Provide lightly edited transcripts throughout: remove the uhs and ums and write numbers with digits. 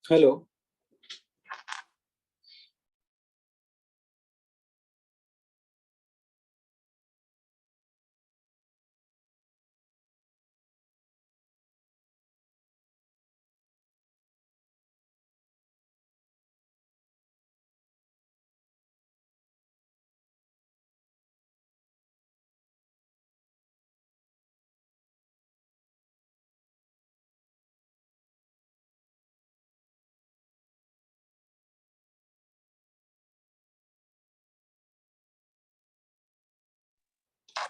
Hello.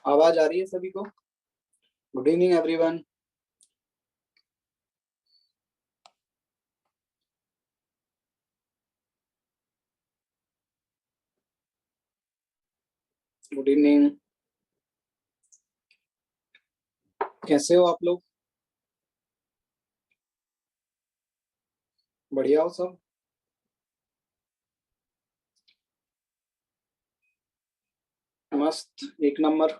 आवाज आ रही है सभी को? Good evening everyone. Good evening. कैसे हो आप लोग? बढ़िया हो सब? मस्त, एक number.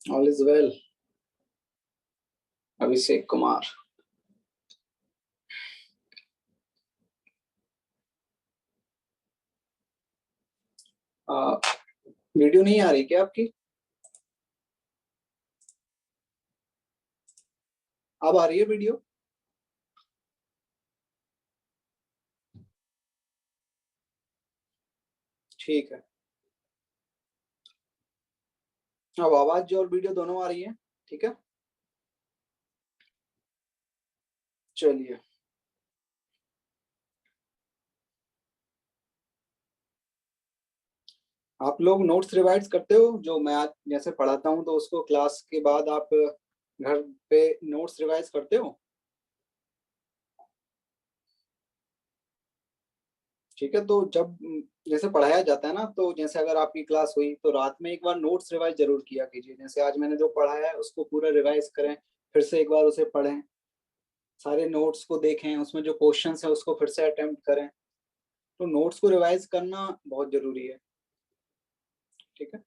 All is well. Abhishek Kumar. Video नहीं आ रही क्या आपकी? अब आ रही है वीडियो? ठीक है, अब आवाज और वीडियो दोनों आ रही है, ठीक है। चलिए, आप लोग नोट्स रिवाइज करते हो? जो मैं आज जैसे पढ़ाता हूँ तो उसको क्लास के बाद आप घर पे नोट्स रिवाइज करते हो? ठीक है, तो जब जैसे पढ़ाया जाता है ना, तो जैसे अगर आपकी क्लास हुई तो रात में एक बार नोट्स रिवाइज जरूर किया कीजिए। जैसे आज मैंने जो पढ़ाया है उसको पूरा रिवाइज करें, फिर से एक बार उसे पढ़ें, सारे नोट्स को देखें, उसमें जो क्वेश्चंस है उसको फिर से अटेम्प्ट करें। तो नोट्स को रिवाइज करना बहुत जरूरी है, ठीक है।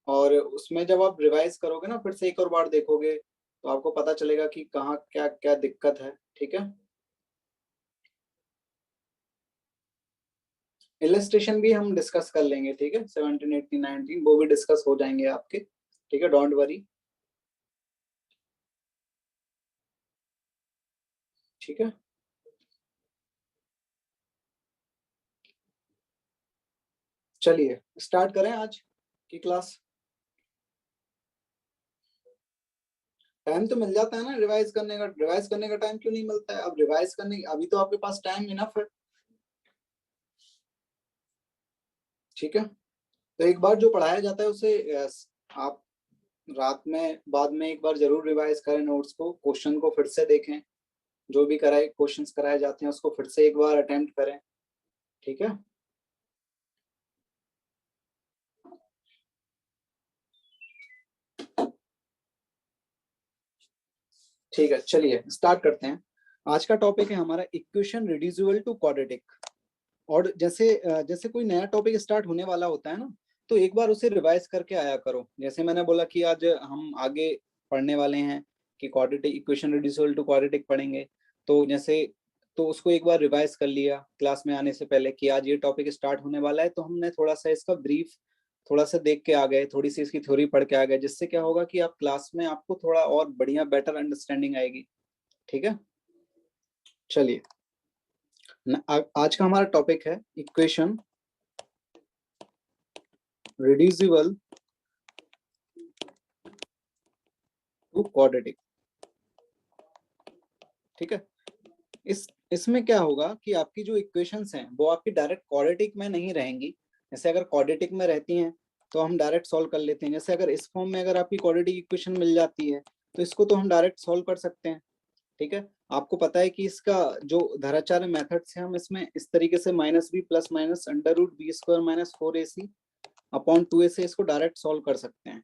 और उसमें जब आप रिवाइज करोगे ना, फिर से एक और बार देखोगे, तो आपको पता चलेगा कि कहाँ क्या क्या दिक्कत है, ठीक है। इलस्ट्रेशन भी हम डिस्कस कर लेंगे, ठीक है। 17, 18, 19 वो भी डिस्कस हो जाएंगे आपके, ठीक है, डोंट वरी, ठीक है। चलिए स्टार्ट करें आज की क्लास। टाइम तो मिल जाता है ना रिवाइज करने का, रिवाइज करने का टाइम क्यों नहीं मिलता है? अब रिवाइज करने अभी तो आपके पास टाइम इनफ है, ठीक है। तो एक बार जो पढ़ाया जाता है उसे आप रात में बाद में एक बार जरूर रिवाइज करें नोट्स को, क्वेश्चन को फिर से देखें, जो भी कराए क्वेश्चंस कराए जाते हैं उसको फिर से एक बार अटेम्प्ट करें, ठीक है। ठीक है, चलिए स्टार्ट करते हैं। आज का टॉपिक है हमारा इक्वेशन रिड्यूसिबल टू क्वाड्रेटिक। और जैसे कोई नया टॉपिक स्टार्ट होने वाला होता है ना, तो एक बार उसे रिवाइज करके आया करो। जैसे मैंने बोला कि आज हम आगे पढ़ने वाले हैं कि quadratic equation reducible to quadratic पढ़ेंगे, तो जैसे तो उसको एक बार रिवाइज कर लिया क्लास में आने से पहले कि आज ये टॉपिक स्टार्ट होने वाला है, तो हमने थोड़ा सा इसका ब्रीफ थोड़ा सा देख के आ गए, थोड़ी सी इसकी थ्योरी पढ़ के आ गए, जिससे क्या होगा कि आप क्लास में आपको थोड़ा और बढ़िया बेटर अंडरस्टैंडिंग आएगी, ठीक है। चलिए, आज का हमारा टॉपिक है इक्वेशन रिड्यूसिबल टू क्वाड्रेटिक, ठीक है। इसमें क्या होगा कि आपकी जो इक्वेशंस हैं वो आपकी डायरेक्ट क्वाड्रेटिक में नहीं रहेंगी। जैसे अगर क्वाड्रेटिक में रहती हैं तो हम डायरेक्ट सॉल्व कर लेते हैं। जैसे अगर इस फॉर्म में अगर आपकी क्वाड्रेटिक इक्वेशन मिल जाती है तो इसको तो हम डायरेक्ट सॉल्व कर सकते हैं, ठीक है। आपको पता है कि इसका जो धराचार्य मेथड से हम इसमें इस तरीके से minus B plus minus under root B square minus 4ac upon 2a से इसको डायरेक्ट सॉल्व कर सकते हैं।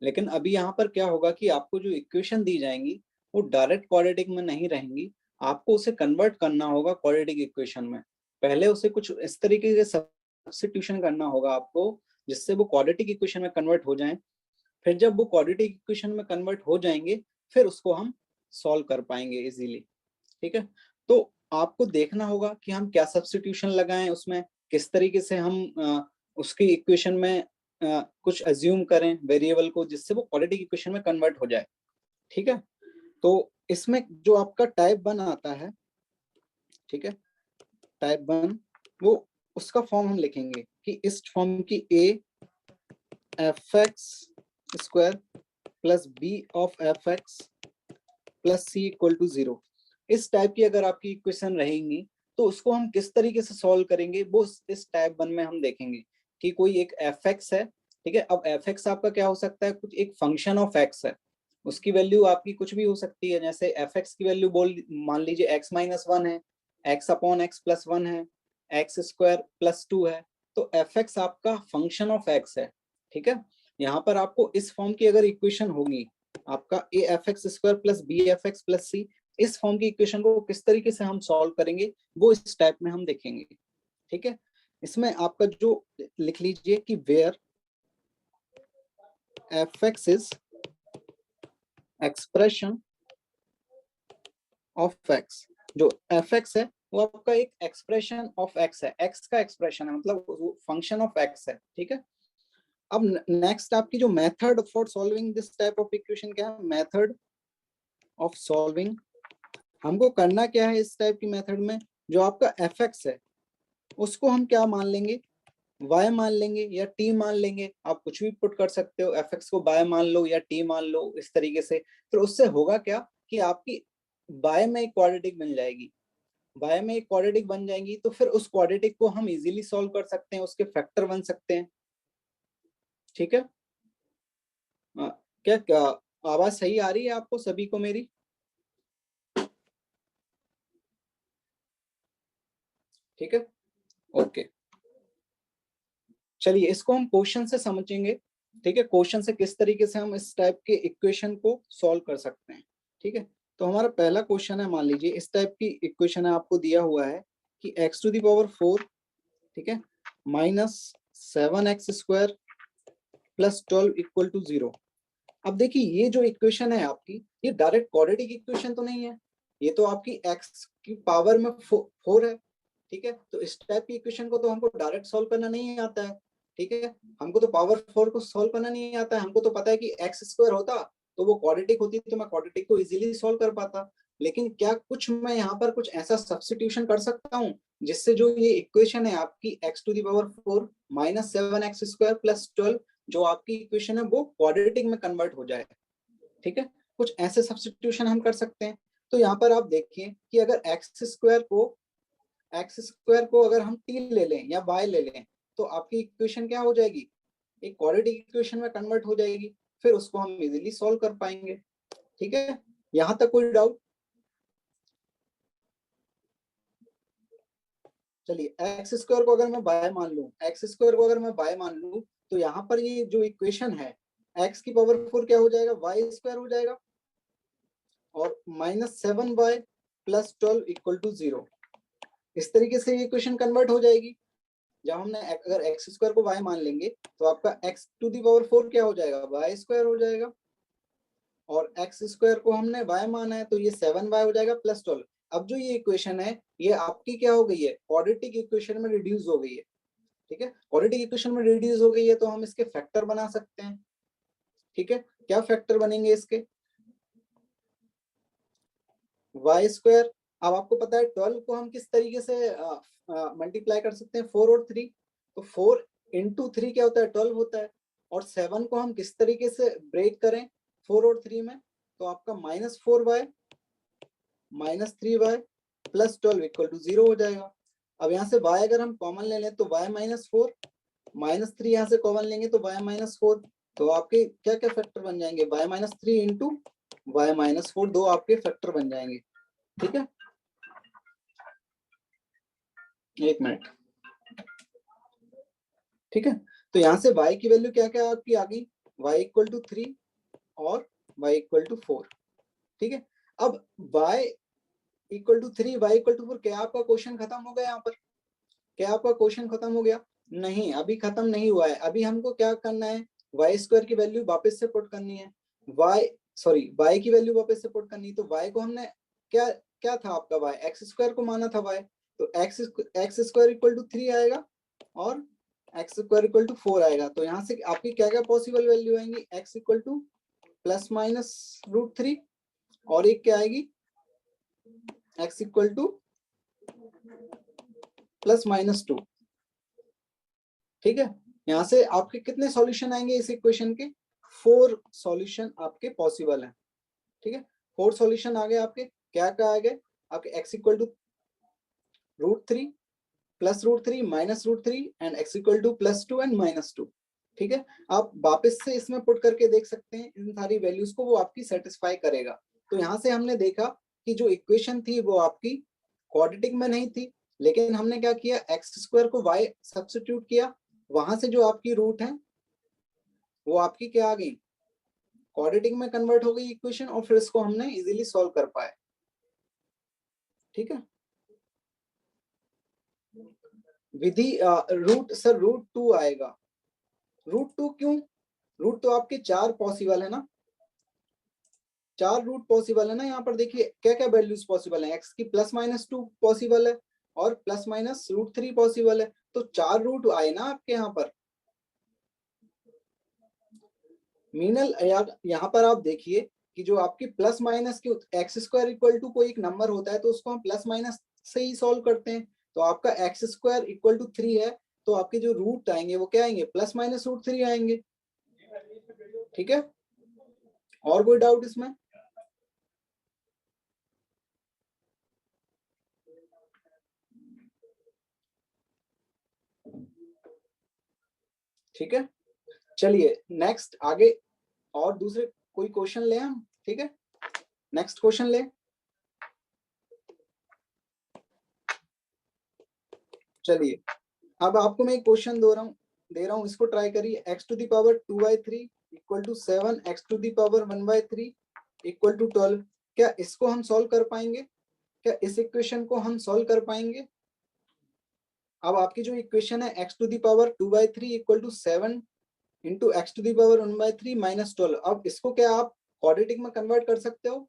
लेकिन अभी यहाँ पर क्या होगा कि आपको जो इक्वेशन दी जाएंगी वो डायरेक्ट क्वाड्रेटिक में नहीं रहेंगी, आपको उसे कन्वर्ट करना होगा क्वाड्रेटिक इक्वेशन में। पहले उसे कुछ इस तरीके से सब्स्टिट्यूशन करना होगा आपको जिससे वो क्वाड्रेटिक इक्वेशन में कन्वर्ट हो जाएं। फिर जब वो क्वाड्रेटिक इक्वेशन में कन्वर्ट हो जाएंगे फिर उसको हम सॉल्व कर पाएंगे इजीली, ठीक है। तो आपको देखना होगा कि हम क्या सब्स्टिट्यूशन लगाएं उसमें, किस तरीके से हम उसकी इक्वेशन में कुछ अज्यूम करें वेरिएबल को जिससे वो क्वाड्रेटिक इक्वेशन में कन्वर्ट हो जाए, ठीक है। तो इसमें जो आपका टाइप 1 आता है, ठीक है, टाइप 1 वो उसका फॉर्म हम लिखेंगे कि इस फॉर्म की a fx square plus b of fx plus c equal to 0। इस टाइप की अगर आपकी इक्वेशन रहेंगी तो उसको हम किस तरीके से सॉल्व करेंगे वो इस टाइप 1 में हम देखेंगे कि कोई एक fx है, ठीक है। अब fx आपका क्या हो सकता है, कुछ एक फंक्शन ऑफ x है, उसकी वैल्यू आपकी कुछ भी हो सकती है। जैसे fx की वैल्यू बोल मान लीजिए x माइनस 1 है, x अपॉन x प्लस 1 है, x स्क्वायर प्लस 2 है, तो fx आपका फंक्शन ऑफ x है, ठीक है। यहाँ पर आपको इस फॉर्म की अगर इक्वेशन होगी आपका a f x square plus b f x plus c, इस फॉर्म की इक्वेशन को किस तरीके से हम सॉल्व करेंगे वो इस टाइप में हम देखेंगे, ठीक है। इसमें आपका जो लिख लीजिए कि where F X is expression of X, जो एफ एक्स है वो आपका एक एक्सप्रेशन ऑफ एक्स है, एक्स का एक्सप्रेशन है, मतलब फंक्शन ऑफ एक्स है, ठीक है। अब नेक्स्ट आपकी जो method for solving this type of equation क्या है, मेथड ऑफ सॉल्विंग। हमको करना क्या है इस टाइप की मेथड में, जो आपका एफ एक्स है उसको हम क्या मान लेंगे, y मान लेंगे या t मान लेंगे, आप कुछ भी पुट कर सकते हो, fx को y मान लो या t मान लो, इस तरीके से। फिर उससे होगा क्या कि आपकी y में एक क्वाड्रेटिक बन जाएगी, y में एक क्वाड्रेटिक बन जाएगी, तो फिर उस क्वाड्रेटिक को हम इजीली सॉल्व कर सकते हैं, उसके फैक्टर बन सकते हैं। ठीक है, क्या क्या आवाज सही आ रही है आपको सभी को मेरी? ठीक है, ओके। चलिए इसको हम क्वेश्चन से समझेंगे। ठीक है, क्वेश्चन से किस तरीके से हम इस टाइप के इक्वेशन को सॉल्व कर सकते हैं। ठीक है, तो हमारा पहला क्वेश्चन है, मान लीजिए इस टाइप की इक्वेशन है, आपको दिया हुआ है कि x टू द पावर 4, ठीक है, minus 7x² plus 12 equal to 0। अब देखिए ये जो इक्वेशन है आपकी, ये डायरेक्ट क्वाड्रेटिक इक्वेशन तो नहीं है, ये तो आपकी x की पावर में 4 है। ठीक है, तो इस टाइप की इक्वेशन को तो हमको डायरेक्ट सॉल्व करना नहीं आता है। ठीक है, हमको तो पावर 4 को सॉल्व करना नहीं आता है, हमको तो पता है कि x² होता तो वो क्वाड्रेटिक होती, तो मैं क्वाड्रेटिक को इजीली सॉल्व कर पाता। लेकिन क्या कुछ मैं यहाँ पर कुछ ऐसा सब्स्टिट्यूशन कर सकता हूँ जिससे जो ये इक्वेशन है आपकी x to the power 4 minus 7x² plus 12, जो आपकी इक्वेशन है वो क्वाड्रेटिक में कन्वर्ट हो जाए। ठीक है, कुछ ऐसे सब्स्टिट्यूशन हम कर सकते हैं। तो यहाँ पर आप देखिए कि अगर x² को अगर हम t ले लें या y ले लें, तो आपकी इक्वेशन क्या हो जाएगी, एक क्वाड्रेटिक इक्वेशन में कन्वर्ट हो जाएगी, फिर उसको हम इजीली सॉल्व कर पाएंगे। ठीक है, यहां तक कोई डाउट? चलिए x² को अगर मैं y मान लूं, x² को अगर मैं y मान लूं, तो यहाँ पर ये जो इक्वेशन है x की पावर 4 क्या हो जाएगा, y² हो जाएगा, और minus 7y plus 12 equal to 0। इस तरीके से ये इक्वेशन कन्वर्ट हो जाएगी। जब हमने अगर x² को y मान लेंगे तो आपका x टू दी पावर 4 क्या हो जाएगा, y² हो जाएगा, और x² को हमने y माना है तो ये 7y हो जाएगा प्लस 12। अब जो ये इक्वेशन है ये आपकी क्या हो गई है, क्वाड्रेटिक इक्वेशन में रिड्यूस हो गई है। ठीक है, क्वाड्रेटिक इक्वेशन में रिड्यूस हो गई है तो हम इसके फैक्टर बना सकते हैं। ठीक है, क्या फैक्टर बनेंगे इसके, y²। अब आपको पता है 12 को हम किस तरीके से मल्टीप्लाई कर सकते हैं, 4 और 3, तो 4 इंटू 3 क्या होता है, 12 होता है। और 7 को हम किस तरीके से ब्रेक करें 4 और 3 में, तो आपका -4y minus 3y plus 12 equal to 0 हो जाएगा। अब यहाँ से y अगर हम कॉमन ले लें तो y -4, -3 यहाँ से कॉमन लेंगे तो y -4, तो आपके क्या क्या फैक्टर बन जाएंगे, y -3 इंटू y -4, दो आपके फैक्टर बन जाएंगे। ठीक है, एक मिनट। ठीक है, तो यहाँ से y की वैल्यू क्या क्या आपकी आ गई, y इक्वल टू 3 और y इक्वल टू 4। ठीक है, अब y equal to 3, y equal to 4, क्या आपका क्वेश्चन खत्म हो गया यहाँ पर, क्या आपका क्वेश्चन खत्म हो गया? नहीं, अभी खत्म नहीं हुआ है। अभी हमको क्या करना है, y² की वैल्यू वापस से पुट करनी है, y की वैल्यू वापस से पुट करनी है। तो y को हमने क्या क्या था आपका y, x² को माना था y, तो x² इक्वल टू 3 आएगा और x² इक्वल टू 4 आएगा। तो यहाँ से आपकी क्या क्या पॉसिबल वैल्यू आएंगी, x equal two plus minus √3, और एक क्या आएगी, x इक्वल टू प्लस -2। ठीक है, यहाँ से आपके कितने सॉल्यूशन आएंगे इस इक्वेशन के, 4 सॉल्यूशन आपके पॉसिबल हैं। ठीक है, 4 सॉल्यूशन आ गए आपके, क्या क्या आ गए आपके, x equal to √3 plus √3 minus √3 and x equal to +2 and -2। ठीक है, आप वापस से इसमें पुट करके देख सकते हैं इन सारी वैल्यूज को, वो आपकी सेटिस्फाई करेगा। तो यहाँ से हमने देखा कि जो इक्वेशन थी वो आपकी क्वाड्रेटिक में नहीं थी, लेकिन हमने क्या किया, x² को y सब्स्टिट्यूट किया, वहां से जो आपकी रूट है वो आपकी क्या आ गई, क्वाड्रेटिक में कन्वर्ट हो गई इक्वेशन, और फिर इसको हमने इजीली सॉल्व कर पाए। ठीक है, विधि √2 आएगा। √2 क्यों, रूट तो आपके 4 पॉसिबल है ना, 4 रूट पॉसिबल है ना। यहाँ पर देखिए क्या क्या वैल्यूज पॉसिबल है, x की +-2 पॉसिबल है और +-√3 पॉसिबल है, तो 4 रूट आए ना आपके यहाँ पर। मीनल यहाँ पर आप देखिए कि जो आपकी प्लस माइनस की x² इक्वल टू कोई एक नंबर होता है तो उसको हम प्लस माइनस से ही सॉल्व करते हैं। तो आपका x² इक्वल टू 3 है, तो आपके जो रूट आएंगे वो क्या आएंगे, प्लस माइनस रूट 3 आएंगे। ठीक है, और कोई डाउट इसमें? ठीक है, चलिए नेक्स्ट आगे और दूसरे कोई क्वेश्चन ले हम। ठीक है, नेक्स्ट क्वेश्चन ले। चलिए अब आपको मैं एक क्वेश्चन दे रहा हूं, इसको ट्राई करिए। x to the power 2/3 equal to 7, x to the power 1/3 equal to 12। क्या इसको हम सॉल्व कर पाएंगे? क्या इस इक्वेशन को हम सॉल्व कर पाएंगे? अब आपकी जो इक्वेशन है x to the power 2/3 equal to 7 into X to the power 1/3 minus 12, अब इसको क्या आप क्वाड्रेटिक में कन्वर्ट कर सकते हो?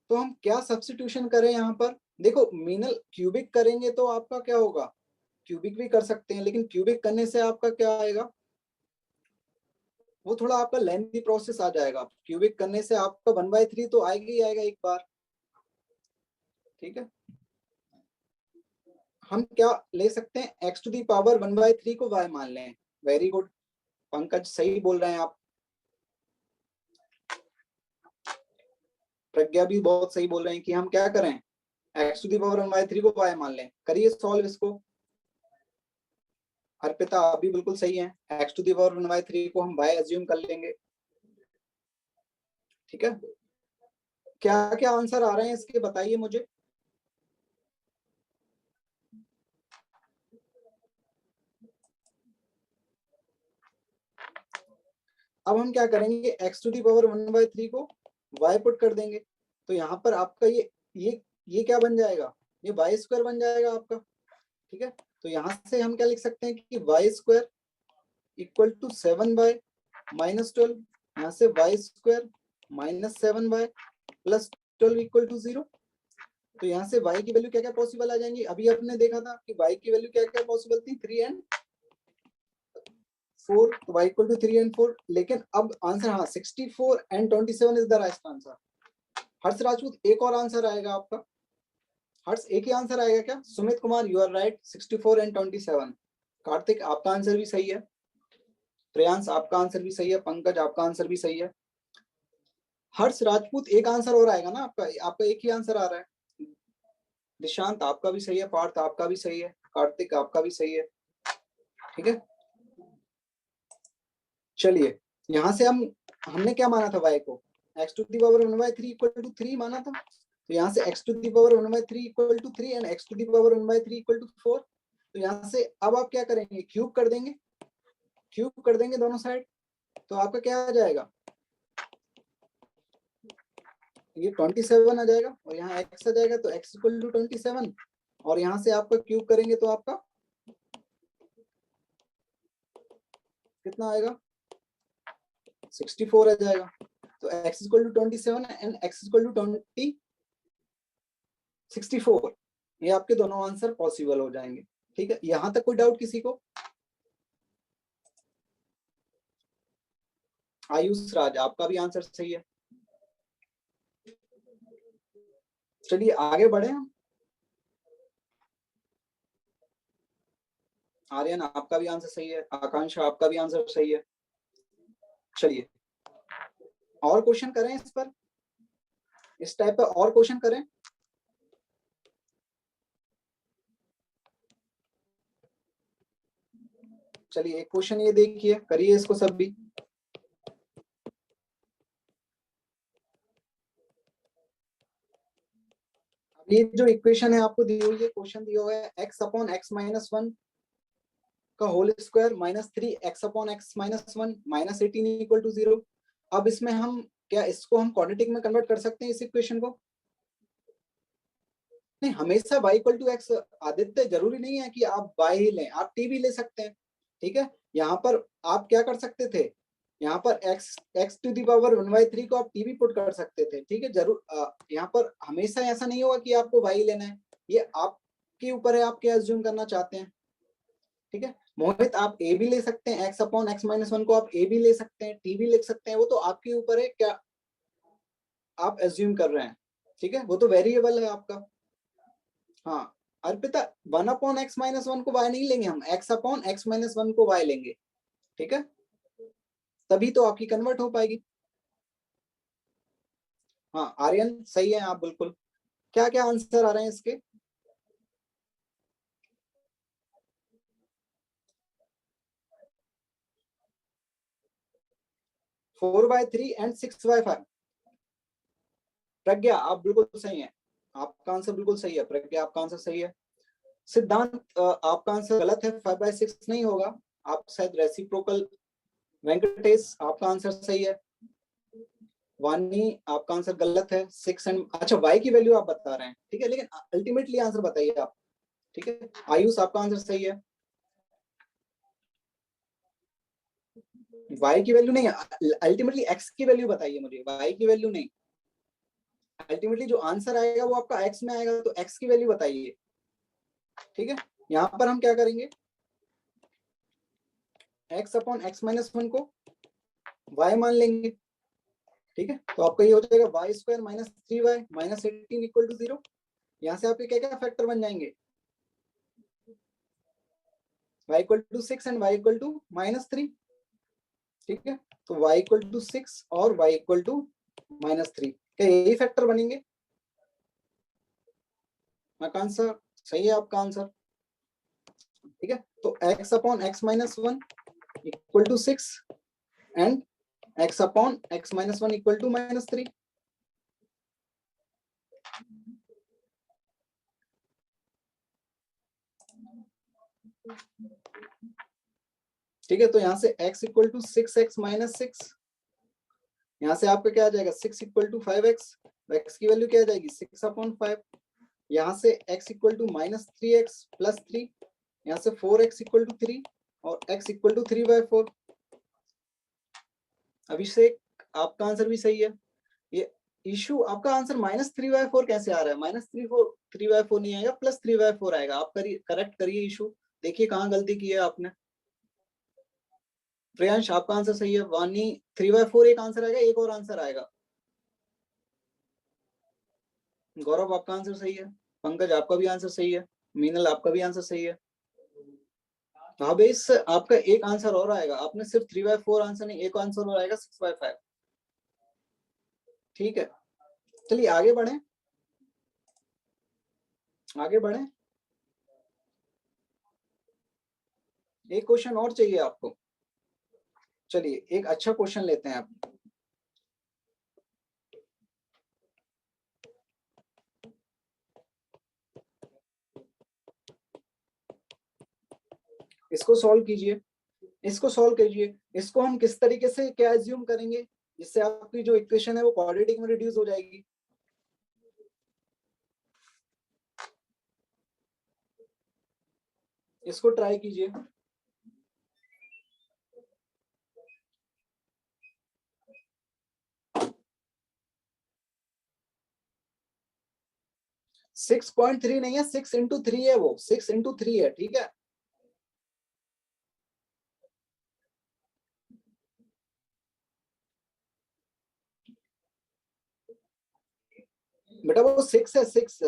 तो हम क्या सब्स्टिट्यूशन करें यहाँ पर? देखो मीनल क्यूबिक करेंगे तो आपका क्या होगा, क्यूबिक भी कर सकते हैं, लेकिन क्यूबिक करने से आपका क्या आएगा, वो थोड़ा आपका लेंथी प्रोसेस आ जाएगा। क्यूबिक करने से आपका 1/3 तो आएगा ही आएगा एक बार। ठीक है, हम क्या ले सकते हैं, x टू दी पावर 1/3 को y मान लें। वेरी गुड पंकज, सही बोल रहे हैं आप। प्रज्ञा भी बहुत सही बोल रहे हैं कि हम क्या करें, x टू दी पावर 1/3 को y मान लें। करिए सॉल्व इसको। अर्पिता आप भी बिल्कुल सही है, x टू दी पावर 1/3 को हम y एज्यूम कर लेंगे। ठीक है, क्या क्या आंसर आ रहे हैं इसके बताइए मुझे। अब हम क्या करेंगे, x टू दी पावर 1/3 को y पुट कर देंगे, तो यहाँ पर आपका ये क्या बन जाएगा, ये वाई स्क्वायर बन जाएगा आपका। ठीक है, तो यहाँ से हम क्या लिख सकते हैं कि Y square equal to 7y minus 12, यहाँ से Y square minus 7y plus 12 equal to 0। तो यहाँ से y की वैल्यू क्या क्या पॉसिबल आ जाएंगी, अभी आपने देखा था कि y की वैल्यू क्या क्या पॉसिबल थी, 3 and 4, तो y इक्वल टू 3 and 4। लेकिन अब आंसर, हाँ 64 and 27 is the right answer. Harsh Rajput एक और आंसर आएगा आपका, हर्ष एक ही आंसर आएगा क्या? Sumit Kumar you are right, 64 and 27। Kartik आपका आंसर भी सही है, प्रियांश आपका आंसर भी सही है, पंकज आपका आंसर भी सही है। हर्ष राजपूत एक आंसर और आएगा ना आपका, आपका एक ही आंसर आ रहा है। निशांत आपका भी सही है, पार्थ आपका भी सही है, कार्तिक आपका भी सही है। ठीक है, चलिए यहां से हमने क्या माना था y को, x to the power 1/3 equal to 3 माना था, तो यहाँ से x to the power 1/3 equal to 3 and x to the power 1/3 equal to 4। तो यहाँ से अब आप क्या करेंगे, क्यूब कर देंगे, क्यूब कर देंगे दोनों साइड, तो आपका क्या आ जाएगा, ये 27 आ जाएगा और यहाँ x आ जाएगा, तो x इक्वल टू 27 और यहाँ से आपका क्यूब करेंगे तो आपका कितना आएगा, 64 आ जाएगा। तो x equal to 27 and x equal to 64, ये आपके दोनों आंसर पॉसिबल हो जाएंगे। ठीक है, यहां तक कोई डाउट किसी को? आयुष राज आपका भी आंसर सही है। चलिए आगे बढ़े हम। आर्यन आपका भी आंसर सही है, आकांक्षा आपका भी आंसर सही है। चलिए और क्वेश्चन करें इस पर, इस टाइप का और क्वेश्चन करें। चलिए एक क्वेश्चन ये देखिए, करिए इसको सब भी। ये जो इक्वेशन है आपको दी हुई है, क्वेश्चन दिया हुआ है x अपॉन x माइनस 1 का whole square minus 3x upon x minus 1 minus 18 equal to 0। अब इसमें हम क्या इसको हम क्वाड्रेटिक में कन्वर्ट कर सकते हैं इस इक्वेशन को? नहीं, हमेशा y equal to x, Aditya जरूरी नहीं है कि आप y ही लें, आप t भी ले सकते हैं। ठीक है, यहाँ पर आप क्या कर सकते थे, यहाँ पर x टू दी पावर 1/3 को आप t भी पुट कर सकते थे। ठीक है, जरूर यहाँ पर हमेशा ऐसा नहीं होगा कि आपको y लेना है, ये आपके ऊपर है, आप क्या एज्यूम करना चाहते हैं। ठीक है, मोहित आप a भी ले सकते हैं, x अपॉन x माइनस 1 को आप a भी ले सकते हैं, t भी लिख सकते हैं, वो तो आपके ऊपर है क्या आप एज्यूम कर रहे हैं। ठीक है, वो तो वेरिएबल है आपका। हाँ अर्पिता 1/x-1 को y नहीं लेंगे, हम x/x-1 को y लेंगे, ठीक है, तभी तो आपकी कन्वर्ट हो पाएगी। हाँ आर्यन सही है आप बिल्कुल। क्या क्या आंसर आ रहे हैं इसके? 4/3 एंड 6/5। प्रज्ञा आप बिल्कुल सही है, आपका आंसर बिल्कुल सही है प्रज्ञा, आपका आंसर सही है। सिद्धांत आपका आंसर गलत है, 5/6 नहीं होगा, आप शायद रेसिप्रोकल। वेंकटेश आपका आंसर सही है। वानी आपका आंसर गलत है, 6 एंड अच्छा y की वैल्यू आप बता रहे हैं, ठीक है, लेकिन अल्टीमेटली आंसर बताइए आप, ठीक है। आयुष आपका आंसर सही है। y की वैल्यू नहीं, अल्टीमेटली x की वैल्यू बताइए मुझे, y की वैल्यू नहीं। अल्टीमेटली जो आंसर आएगा वो आपका x में आएगा, तो x की वैल्यू बताइए, ठीक है। यहाँ पर हम क्या करेंगे, x/x-1 को y मान लेंगे, ठीक है, तो आपका ये हो जाएगा y² - 3y - 18 = 0। यहाँ से आपके क्या क्या फैक्टर बन जाएंगे, y = 6 एंड y = -3, ठीक है, तो y = 6 और y = -3, क्या यही फैक्टर बनेंगे? आपका आंसर सही है, आपका आंसर, ठीक है। तो x/x-1 = 6 एंड x/x-1 = -3। ठीक है, तो यहाँ से x = 6x - 6, यहाँ से आपका क्या आ जाएगा 6 = 5x, x की वैल्यू क्या आ जाएगी 6/5, यहाँ से x = -3x + 3, यहाँ से 4x = 3 और x = 3/4। अभिषेक आपका आंसर भी सही है। ये इशू आपका आंसर -3/4 कैसे आ रहा है, -3/4 नहीं आएगा, +3/4 आएगा। आप करिए, करेक्ट करिए इशू, देखिए कहाँ गलती की है आपने। प्रियांश आपका आंसर सही है। वानी 3/4 एक आंसर आएगा, एक और आंसर आएगा। गौरव आपका आंसर सही है। पंकज आपका भी आंसर सही है। मीनल आपका भी आंसर सही है। भावेश आपका एक आंसर और आएगा, आपने सिर्फ 3/4 आंसर नहीं, एक आंसर और आएगा 6/5, ठीक है। चलिए आगे बढ़े, आगे बढ़े। एक क्वेश्चन और चाहिए आपको, चलिए एक अच्छा क्वेश्चन लेते हैं आप। इसको सॉल्व कीजिए, इसको सॉल्व कीजिए। इसको हम किस तरीके से क्या एज्यूम करेंगे जिससे आपकी जो इक्वेशन है वो क्वाड्रेटिक में रिड्यूस हो जाएगी। इसको ट्राई कीजिए। सिक्स 6.3 नहीं है, 6 × 3 है, वो 6 × 3 है, ठीक है। बेटा वो 6 है, 6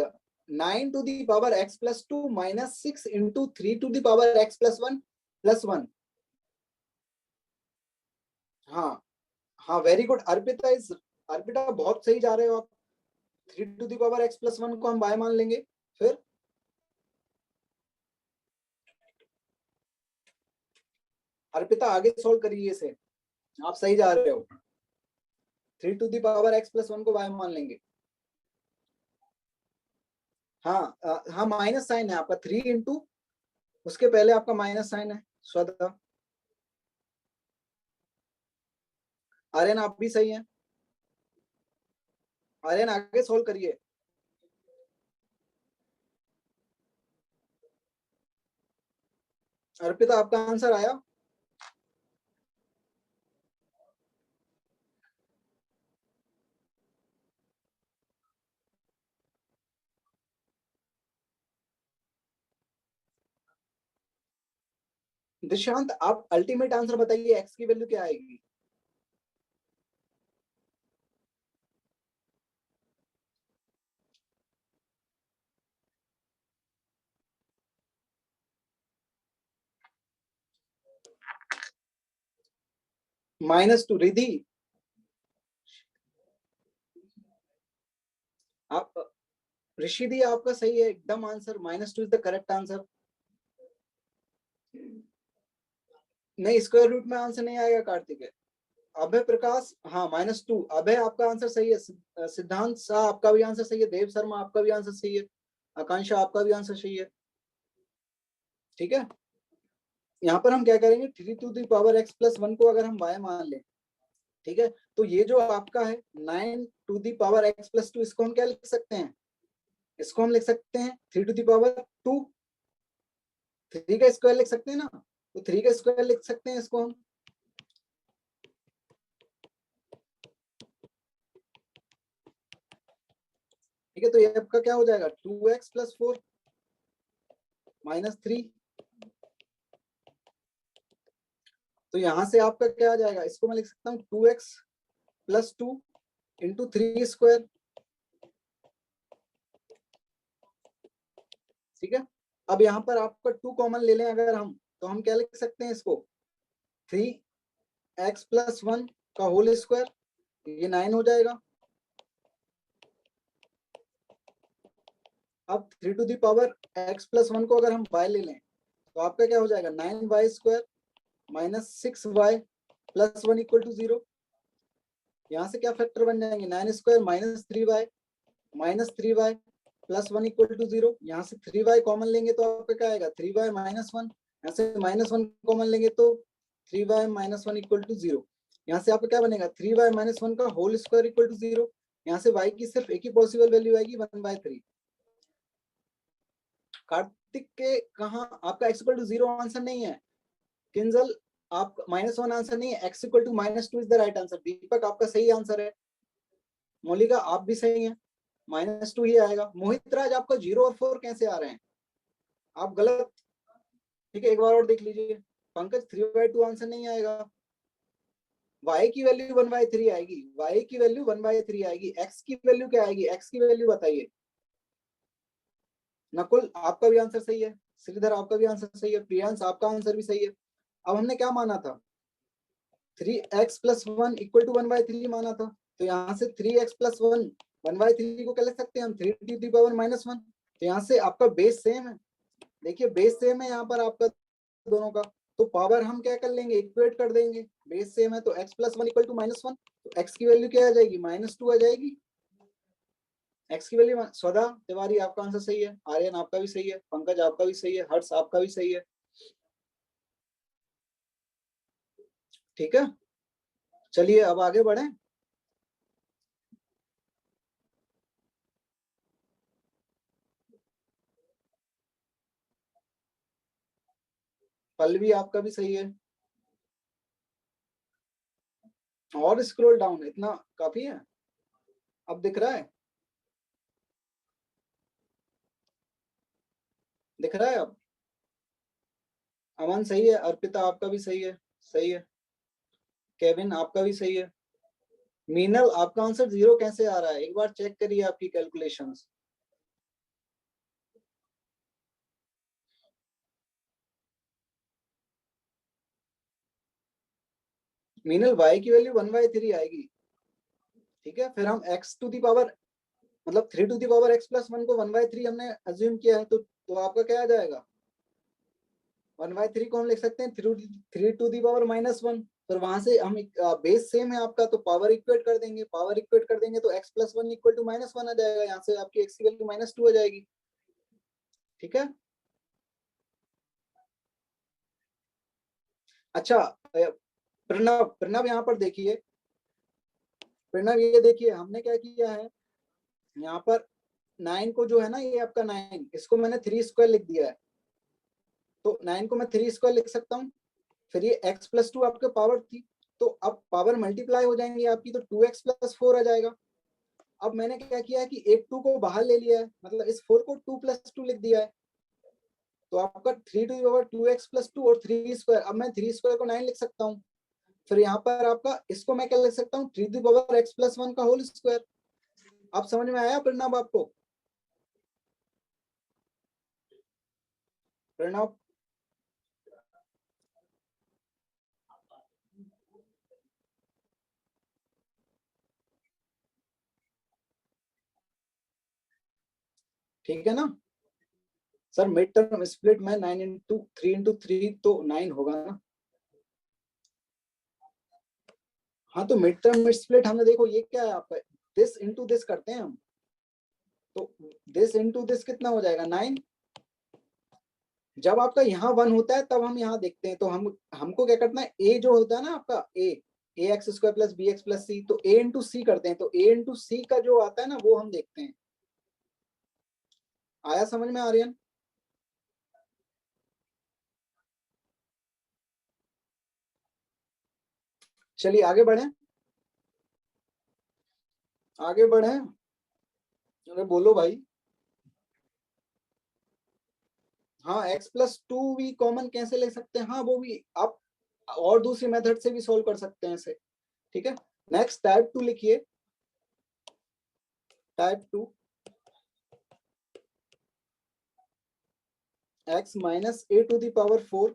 9⁻x+2 - 6 × 3⁻x+1 +1। हाँ हाँ, very good Arpita, is Arpita बहुत सही जा रहे हो आप। 3⁻x+1 को हम y मान लेंगे, फिर अर्पिता आगे सोल्व करिए इसे, आप सही जा रहे हो। 3⁻x+1 को y मान लेंगे। हाँ हाँ, माइनस साइन है आपका, 3 इंटू उसके पहले आपका माइनस साइन है। स्वतः आर्यन आप भी सही हैं। आर्यन आगे सोल्व करिए। अर्पिता आपका आंसर आया। दिशांत आप अल्टीमेट आंसर बताइए, एक्स की वैल्यू क्या आएगी। -2 रिधि, आप ऋषि दी आपका सही है एकदम answer, -2 is the correct answer. नहीं, स्क्वायर रूट में आंसर नहीं आएगा कार्तिक। अभय प्रकाश, हाँ -2, अभय आपका आंसर सही है, सिद्धांत शाह आपका भी आंसर सही है, देव शर्मा आपका भी आंसर सही है, आकांक्षा आपका भी आंसर सही है। ठीक है, यहाँ पर हम क्या करेंगे, 3 to the power x plus 1 को अगर हम y मान लें, ठीक है, तो ये जो आपका है 9 to the power x plus 2, इसको हम क्या लिख सकते हैं, इसको हम लिख सकते हैं 3 टू द पावर 2, 3 का स्क्वायर लिख सकते हैं ना, तो 3 का स्क्वायर लिख सकते हैं इसको हम। ठीक है, तो ये आपका क्या हो जाएगा, 2x प्लस 4 -3। तो यहां से आपका क्या आ जाएगा, इसको मैं लिख सकता हूँ 2x प्लस 2 इंटू 3 स्क्वायर। ठीक है, अब यहाँ पर आपका 2 कॉमन ले लें अगर हम, तो हम क्या लिख सकते हैं इसको, 3x प्लस 1 का होल स्क्वायर, ये 9 हो जाएगा। अब 3 to the power x plus 1 को अगर हम y ले लें, तो आपका क्या हो जाएगा, 9y square minus 6y plus 1 equal to 0। यहाँ से क्या फैक्टर बन जाएंगे, 9 square minus 3y plus 1 equal to 0। यहाँ से 3y कॉमन लेंगे तो आपका क्या आएगा, 3y माइनस 1, यहाँ से -1 कॉमन लेंगे तो 3y माइनस 1 इक्वल टू 0। यहाँ से आपका क्या बनेगा, 3y माइनस 1 का होल स्क्वायर इक्वल टू 0। यहाँ से y की सिर्फ एक ही पॉसिबल वैल्यू आएगी, 1/3। कार्तिक के कहा आपका x इक्वल टू 0 आंसर नहीं है, किंजल आप -1 आंसर नहीं है, x equal to -2 is the right answer. Deepak आपका सही आंसर है, मौलिका आप भी सही हैं, -2 ही आएगा। मोहित राज आपका 0 और 4 कैसे आ रहे हैं, आप गलत। ठीक है, एक बार और देख लीजिए। पंकज 3/2 आंसर नहीं आएगा, y की वैल्यू 1/3 आएगी, y की वैल्यू 1/3 आएगी। x की वैल्यू क्या आएगी, x की वैल्यू बताइए। नकुल आपका भी आंसर सही है, श्रीधर आपका भी आंसर सही है, प्रियांश आपका आंसर भी सही है। अब हमने क्या माना था, 3x प्लस 1 इक्वल टू 1/3 माना था, तो यहाँ से 3x प्लस 1 1/3 को क्या लिख सकते हैं हम, 3 टू दी पावर -1। तो यहाँ से आपका बेस सेम है, देखिए बेस सेम है यहाँ पर आपका दोनों का, तो पावर हम क्या कर लेंगे, इक्वेट कर देंगे। बेस सेम है तो x प्लस 1 इक्वल टू -1, तो x की वैल्यू क्या आ जाएगी, -2 आ जाएगी। x की वैल्यू, स्वदा तिवारी आपका आंसर सही है, आर्यन आपका भी सही है, पंकज आपका भी सही है, हर्ष आपका भी सही है। ठीक है, चलिए अब आगे बढ़े। पल्लवी आपका भी सही है, और स्क्रॉल डाउन, इतना काफी है, अब दिख रहा है, दिख रहा है अब। अमन सही है, अर्पिता आपका भी सही है, सही है, केविन आपका भी सही है। मीनल आपका आंसर 0 कैसे आ रहा है, एक बार चेक करिए आपकी कैलकुलेशंस। मीनल y की वैल्यू 1/3 आएगी। ठीक है, फिर हम x टू दी पावर, मतलब 3 to the power x plus 1 को 1/3 हमने अज्यूम किया है, तो आपका क्या आ जाएगा, 1/3 को हम लिख सकते हैं 3 टू दी पावर -1। फिर वहां से हम बेस सेम है आपका, तो पावर इक्वेट कर देंगे, पावर इक्वेट कर देंगे तो x प्लस 1 इक्वल टू -1 आ जाएगा, यहाँ से आपकी x की वैल्यू -2 आ जाएगी। ठीक है, अच्छा प्रणव, प्रणव यहाँ पर देखिए, प्रणव ये देखिए हमने क्या किया है, यहाँ पर 9 को जो है ना, ये आपका 9, इसको मैंने 3 स्क्वायर लिख दिया है, तो 9 को मैं 3 स्क्वायर लिख सकता हूँ। फिर ये x प्लस 2 आपके पावर थी, तो अब पावर मल्टीप्लाई हो जाएंगी आपकी, तो 2x प्लस 4 आ जाएगा। अब मैंने क्या किया है कि एक 2 को बाहर ले लिया है, मतलब इस 4 को 2 प्लस 2 लिख दिया है, तो आपका 3 टू पावर 2x प्लस 2 और 3 स्क्वायर, अब मैं 3 स्क्वायर को 9 लिख सकता हूँ। फिर यहाँ पर आपका इसको मैं क्या लिख सकता हूँ, 3 टू पावर x प्लस 1 का होल स्क्वायर। आप समझ में आया प्रणव आपको, प्रणव? ठीक है ना सर, मिड टर्म स्प्लिट में 9 इंटू 3 तो 9 होगा ना। हाँ तो मिड टर्म स्प्लिट हमने देखो ये क्या है आपका, दिस इंटू दिस करते हैं हम, तो दिस इंटू दिस कितना हो जाएगा 9। जब आपका यहाँ 1 होता है तब हम यहाँ देखते हैं, तो हमको क्या करना है, ए जो होता है ना आपका a x square plus b x plus c, तो ए इंटू सी करते हैं, तो ए इंटू सी का जो आता है ना वो हम देखते हैं। आया समझ में आर्यन? चलिए आगे बढ़े, आगे बढ़े। अरे बोलो भाई। हाँ एक्स प्लस टू भी कॉमन कैसे ले सकते हैं, हाँ वो भी आप और दूसरी मेथड से भी सोल्व कर सकते हैं इसे। ठीक है, नेक्स्ट टाइप 2 लिखिए। Type 2, x minus a to the power 4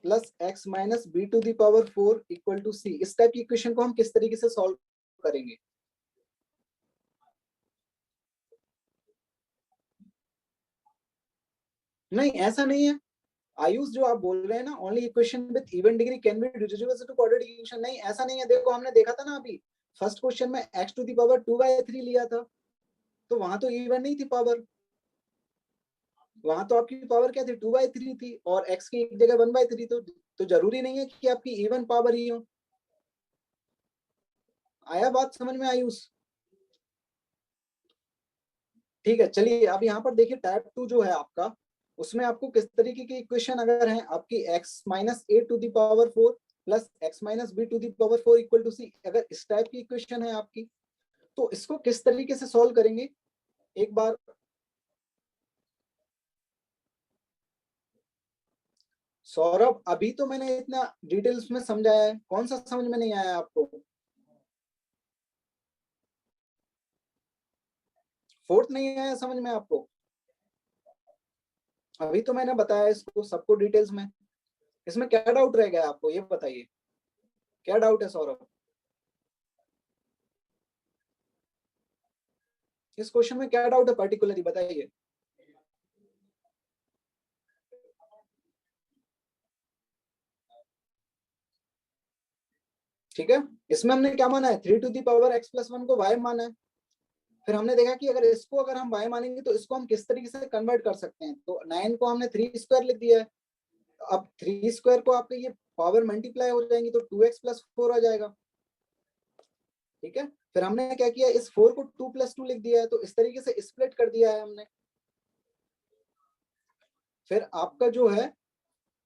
plus x minus b to the power 4 equal to c. इस टाइप की इक्वेशन को हम किस तरीके से सॉल्व करेंगे? नहीं ऐसा नहीं है आयुष, जो आप बोल रहे हैं ना only equation with even degree can be reducible to quadratic equation, नहीं ऐसा नहीं है। देखो हमने देखा था ना अभी फर्स्ट क्वेश्चन में x टू द पावर 2/3 लिया था, तो वहां तो इवन नहीं थी पावर, वहां तो आपकी पावर क्या थी 2/3 थी, और x की एक जगह 1/3, तो जरूरी नहीं है कि आपकी इवन पावर ही हो। आया बात समझ में आयुष? ठीक है चलिए अब यहाँ पर देखिए टाइप 2 जो है आपका, उसमें आपको किस तरीके की इक्वेशन अगर है आपकी x minus a to the power 4 plus x minus b to the power 4 equal to c, अगर इस टाइप की इक्वेशन है आपकी, तो इसको किस तरीके से सॉल्व करेंगे एक बार। सौरभ अभी तो मैंने इतना डिटेल्स में समझाया है, कौन सा समझ में नहीं आया आपको? फोर्थ नहीं आया समझ में आपको? अभी तो मैंने बताया इसको सबको डिटेल्स में, इसमें क्या डाउट रह गया आपको ये बताइए, क्या डाउट है सौरभ? इस क्वेश्चन में क्या डाउट है पर्टिकुलरली बताइए। ठीक है, इसमें हमने क्या माना है 3 to the power X plus 1 को y माना है। फिर हमने देखा कि अगर इसको अगर हम y मानेंगे तो इसको हम किस तरीके से कन्वर्ट कर सकते हैं, तो 9 को हमने 3 स्क्वायर लिख दिया है। अब 3 स्क्वायर को आपके ये पावर मल्टीप्लाई हो जाएंगी तो 2x प्लस 4 आ जाएगा। ठीक है, फिर हमने क्या किया इस 4 को 2 प्लस 2 लिख दिया है, तो इस तरीके से स्प्लिट कर दिया है हमने। फिर आपका जो है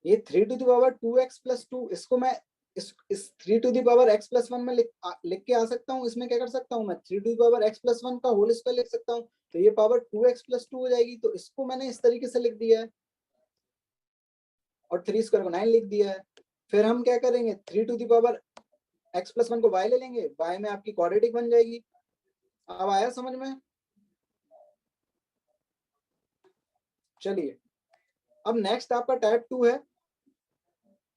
ये 3 to the power 2x plus 2, इसको मैं इस 3 to the power x plus 1 में लिख के आ सकता हूँ। इसमें क्या कर सकता हूँ मैं 3 to the power x plus 1 का होल स्क्वायर लिख सकता हूँ, तो ये पावर 2x प्लस 2 हो जाएगी, तो इसको मैंने इस तरीके से लिख दिया है, और 3 स्क्वायर को 9 लिख दिया है। फिर हम क्या करेंगे 3 to the power x plus 1 को y ले लेंगे, y में आपकी क्वाड्रेटिक बन जाएगी। अब आया समझ में? चलिए अब नेक्स्ट आपका टाइप 2 है,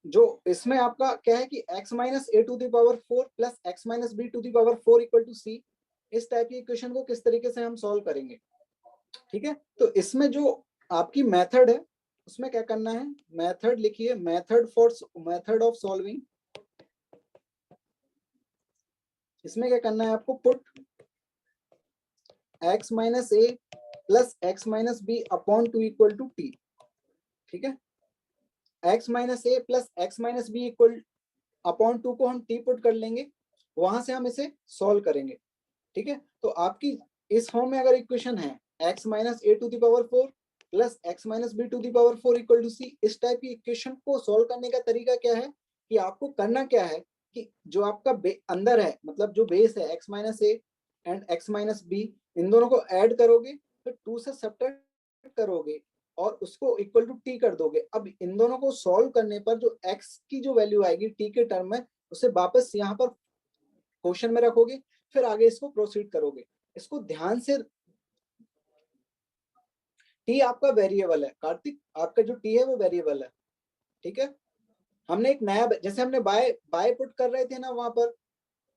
जो इसमें आपका क्या है कि x minus a to the power 4 plus x minus b to the power 4 equal to c. इस टाइप की इक्वेशन को किस तरीके से हम सॉल्व करेंगे? ठीक है, तो इसमें जो आपकी मेथड है उसमें क्या करना है, मेथड लिखिए, मेथड ऑफ सॉल्विंग। इसमें क्या करना है आपको, put x minus a plus x minus b upon 2 equal to t. ठीक है, x minus a plus x minus b equal upon 2 को हम टी पुट कर लेंगे, वहां से हम इसे सॉल्व करेंगे। ठीक है, तो आपकी इस फॉर्म में अगर इक्वेशन है x minus a to the power 4 plus x minus b to the power 4 equal to c, इस टाइप की इक्वेशन को सॉल्व करने का तरीका क्या है कि आपको करना क्या है कि जो आपका अंदर है मतलब जो बेस है x minus a and x minus b, इन दोनों को ऐड करोगे, फिर 2 से सब्ट्रैक्ट करोगे और उसको इक्वल टू टी कर दोगे। अब इन दोनों को सॉल्व करने पर जो x की जो वैल्यू आएगी टी के टर्म में, उसे वापस यहाँ पर क्वेश्चन में रखोगे, फिर आगे इसको प्रोसीड करोगे। इसको ध्यान से, टी आपका वेरिएबल है कार्तिक, आपका जो टी है वो वेरिएबल है। ठीक है, हमने एक नया जैसे हमने बाय बाय पुट कर रहे थे ना वहां पर,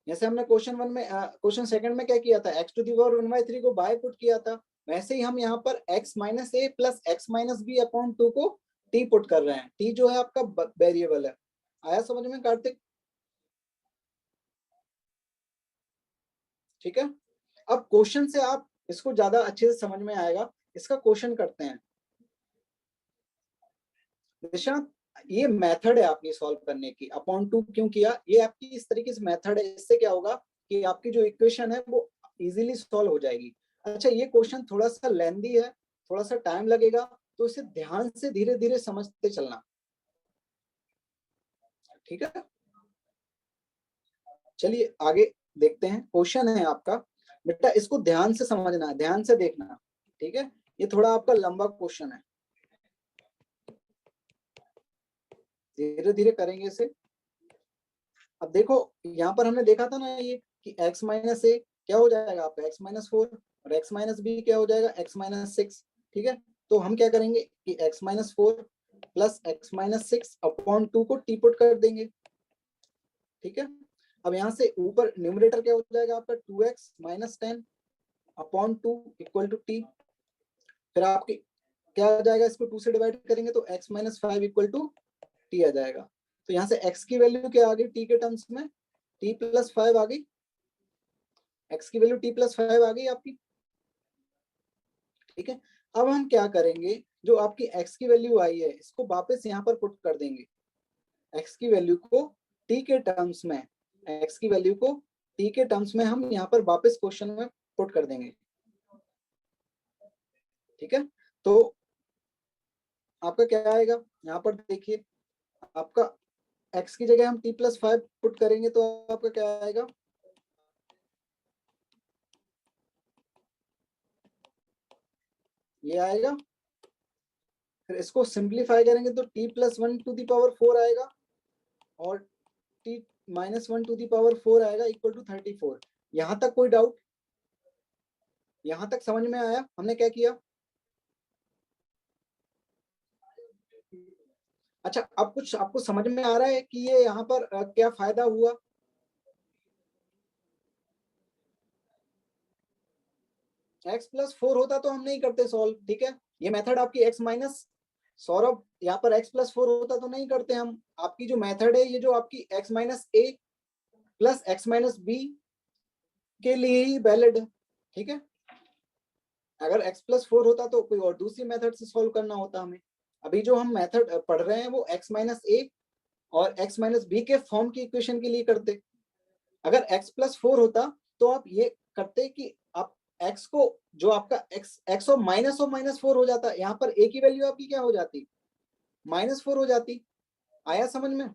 जैसे हमने क्वेश्चन वन में क्वेश्चन सेकंड में क्या किया था, x टू दी पावर 1/3 को बाय पुट किया था, वैसे ही हम यहाँ पर x minus a plus x minus b upon 2 को t पुट कर रहे हैं। t जो है आपका वेरिएबल है। आया समझ में कार्तिक? ठीक है, अब क्वेश्चन से आप इसको ज्यादा अच्छे से समझ में आएगा। इसका क्वेश्चन करते हैं। निशांत, ये मेथड है आपकी सॉल्व करने की। अपॉन 2 क्यों किया, ये आपकी इस तरीके से मेथड है। इससे क्या होगा कि आपकी जो इक्वेशन है वो इजीली सॉल्व हो जाएगी। अच्छा, ये क्वेश्चन थोड़ा सा लेंदी है, थोड़ा सा टाइम लगेगा, तो इसे ध्यान से धीरे धीरे समझते चलना। ठीक है, चलिए आगे देखते हैं। क्वेश्चन है आपका, बेटा इसको ध्यान से समझना है, ध्यान से देखना। ठीक है, ये थोड़ा आपका लंबा क्वेश्चन है, धीरे धीरे करेंगे इसे। अब देखो, यहाँ पर हमने देखा था ना ये कि x माइनस ए क्या हो जाएगा आपका x माइनस 4, और x माइनस बी क्या हो जाएगा x माइनस 6। ठीक है, तो हम क्या करेंगे कि x minus 4 plus x minus 6 upon 2 को टी पुट कर देंगे। ठीक है, अब यहाँ से ऊपर न्यूमरेटर क्या हो जाएगा आपका 2x minus 10 upon 2 equal to t. फिर आपकी क्या आ जाएगा, इसको 2 से डिवाइड करेंगे तो x minus 5 equal to t आ जाएगा। तो यहाँ से x की वैल्यू क्या आ गई t के टर्म्स में, t प्लस 5 आ गई। x की वैल्यू t प्लस 5 आ गई आपकी। ठीक है, अब हम क्या करेंगे, जो आपकी x की वैल्यू आई है इसको वापस यहाँ पर पुट कर देंगे। x की वैल्यू को t के टर्म्स में, x की वैल्यू को t के टर्म्स में हम यहाँ पर वापस क्वेश्चन में पुट कर देंगे। ठीक है, तो आपका क्या आएगा, यहाँ पर देखिए आपका x की जगह हम t प्लस 5 पुट करेंगे तो आपका क्या आएगा, ये आएगा। फिर इसको सिंप्लीफाई करेंगे तो t plus 1 to the power 4 आएगा, और t minus 1 to the power 4 आएगा इक्वल टू 34। यहां तक कोई डाउट, यहां तक समझ में आया हमने क्या किया? अच्छा, अब कुछ आपको समझ में आ रहा है कि ये यहाँ पर क्या फायदा हुआ? x प्लस 4 होता तो हम नहीं करते सॉल्व। ठीक है, ये मेथड आपकी x माइनस, सौरभ यहाँ पर x प्लस 4 होता तो नहीं करते हम। आपकी जो मेथड है ये जो आपकी x minus a plus x minus B के लिए ही वैलिड है। ठीक है, अगर x प्लस 4 होता तो कोई और दूसरी मेथड से सॉल्व करना होता हमें। अभी जो हम मेथड पढ़ रहे हैं वो x माइनस ए और x माइनस बी के फॉर्म की इक्वेशन के लिए करते। अगर x प्लस 4 होता तो आप ये करते कि आप x को, जो आपका x और माइनस 4 हो जाता, यहाँ पर a की वैल्यू आपकी क्या हो जाती, -4 हो जाती। आया समझ में?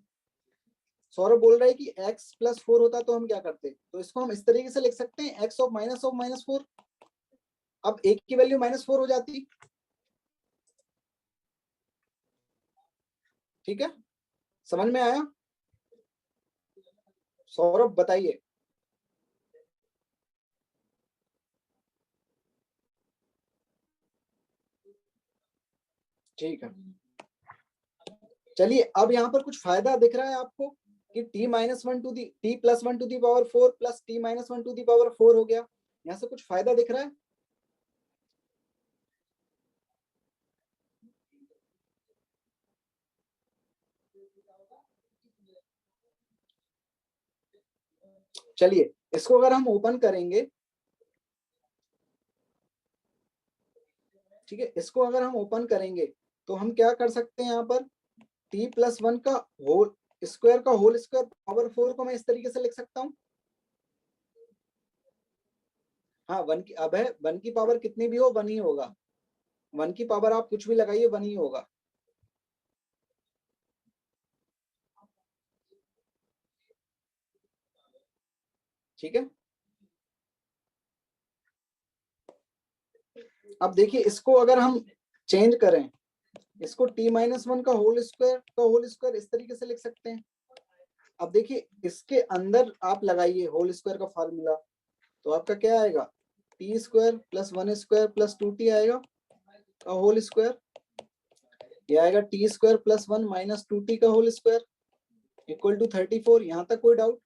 सौरभ बोल रहा है कि x प्लस 4 होता तो हम क्या करते, तो इसको हम इस तरीके से लिख सकते हैं x ऑफ -4। अब a की वैल्यू -4 हो जाती। ठीक है, समझ में आया? सौरभ बताइए। ठीक है, चलिए अब यहाँ पर कुछ फायदा दिख रहा है आपको कि t minus 1 to the t plus 1 to the power 4 plus t minus 1 to the power 4 हो गया। यहाँ से कुछ फायदा दिख रहा है? चलिए इसको अगर हम ओपन करेंगे, ठीक है, इसको अगर हम ओपन करेंगे तो हम क्या कर सकते हैं, यहाँ पर t प्लस 1 का होल स्क्वायर पावर 4 को मैं इस तरीके से लिख सकता हूँ। हाँ, 1 की अब है, 1 की पावर कितनी भी हो 1 ही होगा। 1 की पावर आप कुछ भी लगाइए 1 ही होगा। ठीक है, अब देखिए इसको अगर हम चेंज करें, इसको t माइनस 1 का होल स्क्वायर इस तरीके से लिख सकते हैं। अब देखिए इसके अंदर आप लगाइए होल स्क्वायर का फार्मूला, तो आपका क्या आएगा, T square plus 1 square plus 2t आएगा का होल स्क्वायर। ये आएगा T square plus 1 minus 2t का होल स्क्वायर इक्वल टू 34। यहाँ तक कोई डाउट?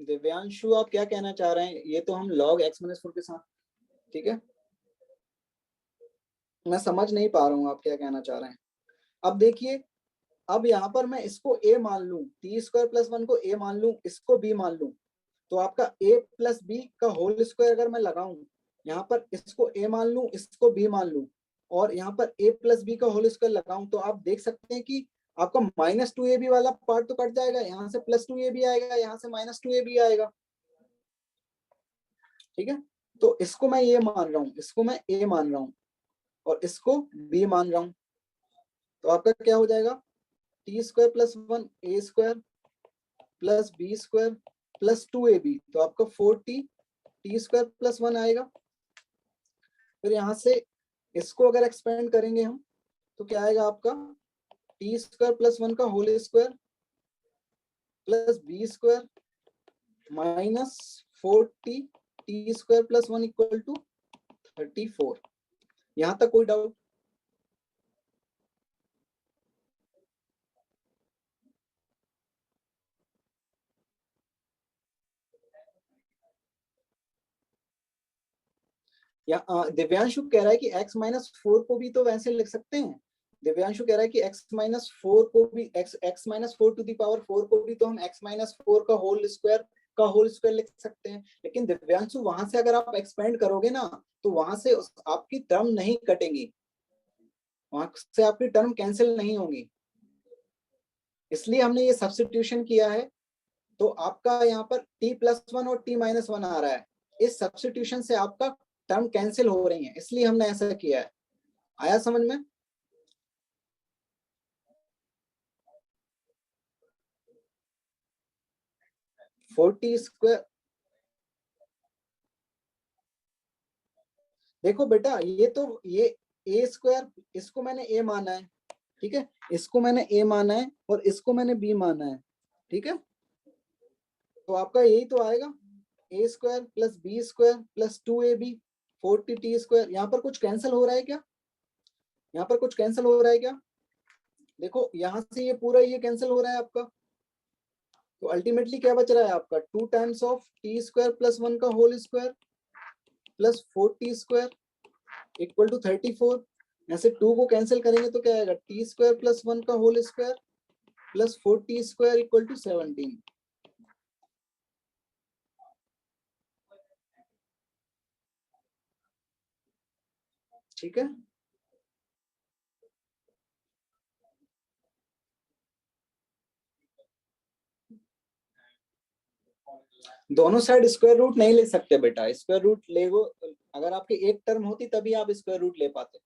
दिव्यांशु आप क्या कहना चाह रहे हैं? ये तो हम log x-4 के साथ, ठीक है, मैं समझ नहीं पा रहा हूँ आप क्या कहना चाह रहे हैं। अब देखिए, अब यहाँ पर मैं इसको a मान लूं, t² + 1 को a मान लूं, इसको b मान लूं, तो आपका a + b का होल स्क्वायर अगर मैं लगाऊं, यहाँ पर इसको a मान लूं, इसको b मान लूं, और यहाँ पर a + b का होल स्क्वायर लगाऊं, तो आप देख सकते हैं कि आपका -2ab वाला पार्ट तो कट जाएगा, यहाँ से +2ab आएगा, यहाँ से -2ab आएगा, ठीक है। तो इसको मैं ये मान रहा हूँ, इसको मैं a मान रहा हूँ, और इसको b मान रहा हूँ, तो आपका क्या हो जाएगा, t² + 1 a² + b² + 2ab, तो आपका 4t t² + 1 आएगा। फिर यहाँ से इसको अगर एक्सपेंड करेंगे हम, तो क्या आएगा आपका, t² + 1 का whole square + b² - 4t t² + 1 = 34। यहाँ तक कोई डाउट? या दिव्यांशु कह रहा है कि x-4 को भी तो वैसे लिख सकते हैं। दिव्यांशु कह रहा है कि x-4 को भी x-4 को भी तो हम x-4 का होल स्क्वायर लिख सकते हैं। लेकिन दिव्यांशु वहां से अगर आप एक्सपेंड करोगे ना, तो वहां से आपकी टर्म नहीं कटेंगी, वहां से आपकी टर्म कैंसिल नहीं होंगी, इसलिए हमने ये सब्स्टिट्यूशन किया है। तो आपका यहाँ पर t+1 और t-1 आ रहा है, इस सब्स्टिट्यूशन से आपका टर्म कैंसिल हो रही है, इसलिए हमने ऐसा किया है। आया समझ में? फोर्टी स्क्वायर, देखो बेटा, ये a², इसको मैंने a माना है, ठीक है, इसको मैंने a माना है, और इसको मैंने b माना है, ठीक है। तो आपका यही तो आएगा, a² + b² + 2ab 40t²। यहाँ पर कुछ कैंसिल हो रहा है क्या? यहाँ पर कुछ कैंसिल हो रहा है क्या? देखो यहाँ से ये पूरा ये कैंसिल हो रहा है आपका, तो अल्टीमेटली क्या बच रहा है आपका, 2 टाइम्स ऑफ t² + 1 का होल स्क्वायर + 4t² = 34। ऐसे 2 को कैंसिल करेंगे तो क्या आएगा, t² + 1 का होल स्क्वायर + 4t² = 17। ठीक है, दोनों साइड स्क्वायर रूट नहीं ले सकते बेटा, स्क्वायर रूट ले वो, अगर आपकी एक टर्म होती तभी आप स्क्वायर रूट ले पाते।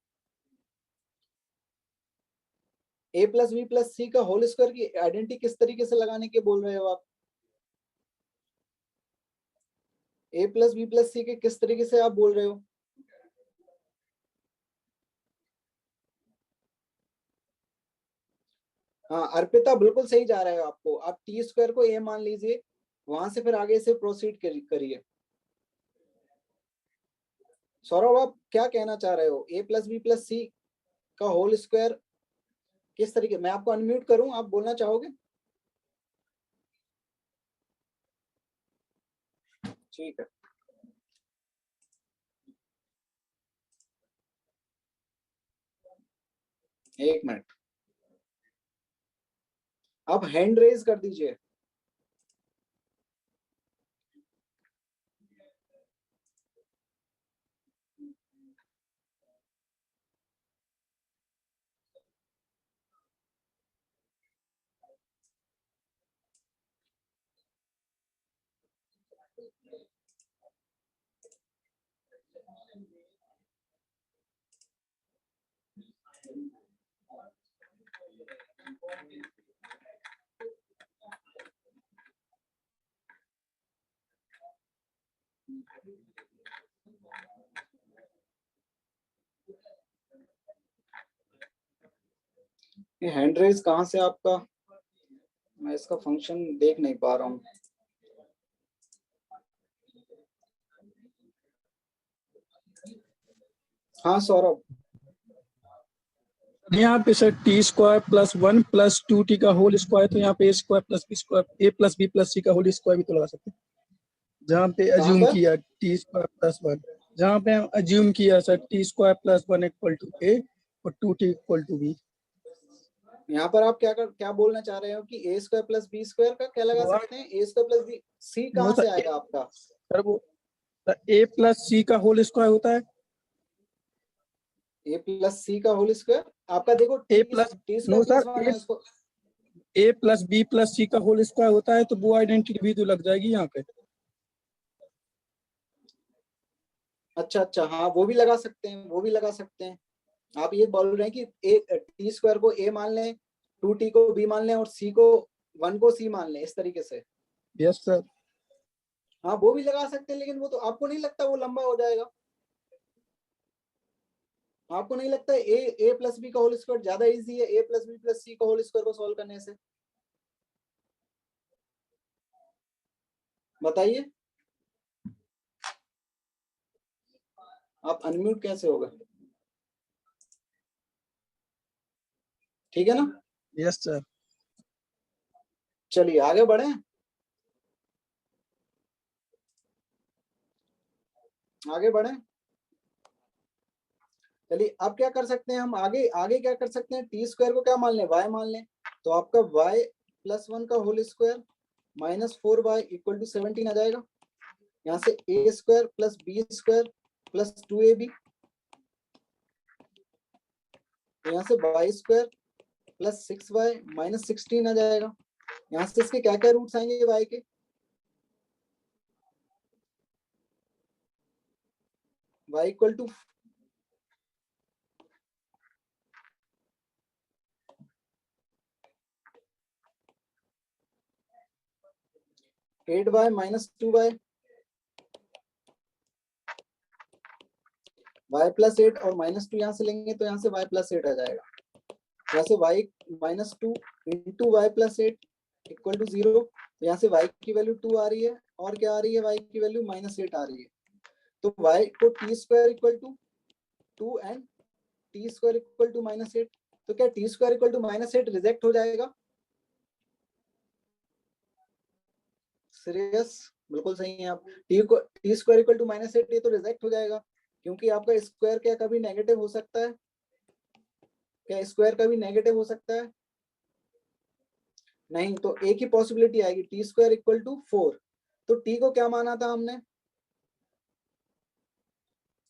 a + b + c का होल स्क्वायर की आइडेंटिटी किस तरीके से लगाने के बोल रहे हो आप? a + b + c के किस तरीके से आप बोल रहे हो? हाँ अर्पिता, बिल्कुल सही जा रहा है आपको, आप t² को a मान लीजिए, वहां से फिर आगे से प्रोसीड करिए। सौरभ आप क्या कहना चाह रहे हो, a + b + c का होल स्क्वायर किस तरीके, मैं आपको अनम्यूट करूं, आप बोलना चाहोगे? ठीक है, एक मिनट, आप हैंड रेज कर दीजिए। ये हैंड रेज कहाँ से आपका, मैं इसका फंक्शन देख नहीं पा रहा हूँ। हाँ सौरभ, यहाँ पे sir t square plus 1 plus 2t का होल स्क्वायर, तो यहाँ पे ए स्क्वायर प्लस बी स्क्वायर, ए प्लस बी प्लस सी का होल स्क्वायर भी तो लगा सकते हैं। जहाँ पे कहाँ अज्यूम पर? किया टी स्क्वायर प्लस 1, जहाँ पे हम अज्यूम किया sir t square plus 1 equal to a और 2t इक्वल टू बी। यहाँ पर आप क्या बोलना चाह रहे हो कि ए स्क्वायर प्लस बी स्क्वायर का क्या लगा सकते हैं? ए स्क्वायर प्लस बी, सी नो कहाँ से सर, आएगा आपका? सर वो ए प्लस सी का होल स्क्वायर होता है। ए प्लस सी का होल स्क्वायर आपका, देखो a t plus t no square sir, plus one है उसको। A plus b plus c का होल स्क्वायर होता है, तो वो आइडेंटिटी भी तो लग जाएगी यहाँ पे। अच्छा अच्छा, हाँ वो भी लगा सकते हैं, वो भी लगा सकते हैं। आप ये बोल रहे हैं कि ए टी स्क्वायर को ए मान लें, 2t को बी मान लें और सी को 1 को सी मान लें, इस तरीके से। Yes sir. हाँ वो भी लगा सकते हैं, लेकिन वो तो आपको नहीं लगता वो लंबा हो जाएगा? आपको नहीं लगता ए प्लस बी का होल स्क्वायर ज्यादा इजी है ए प्लस बी प्लस सी का होल स्क्वायर को सॉल्व करने से? बताइए। आप अनम्यूट कैसे होगा? ठीक है ना? Yes sir. चलिए आगे बढ़े, आगे बढ़े। चलिए अब क्या कर सकते हैं हम, आगे आगे क्या कर सकते हैं? टी स्क्वायर को क्या मान लें? वाई मान लें। तो आपका वाई प्लस 1 का whole square minus 4y equal to 17 आ जाएगा। यहाँ से a square plus b square plus 2ab, तो यहाँ से Y square plus 6y minus 16 आ जाएगा। यहाँ से इसके क्या क्या रूट्स आएंगे वाई के? y equal to 8y minus 2y, y plus 8 और माइनस 2 यहाँ से लेंगे तो यहाँ से y प्लस 8 आ जाएगा। यहाँ से y minus 2 into y plus 8 equal to 0। तो यहाँ से y की वैल्यू 2 आ रही है, और क्या आ रही है? y की वैल्यू माइनस 8 आ रही है। तो y को t square equal to 2 and t square equal to minus 8। तो क्या t square equal to minus 8 reject हो जाएगा? सीरियस? बिल्कुल सही है आप। T square equal to minus 8 ये तो रिजेक्ट हो जाएगा, क्योंकि आपका स्क्वायर क्या कभी नेगेटिव हो सकता है? क्या स्क्वायर कभी नेगेटिव हो सकता है? नहीं। तो एक ही पॉसिबिलिटी आएगी, टी स्क्वायर इक्वल टू 4। तो टी को क्या माना था हमने?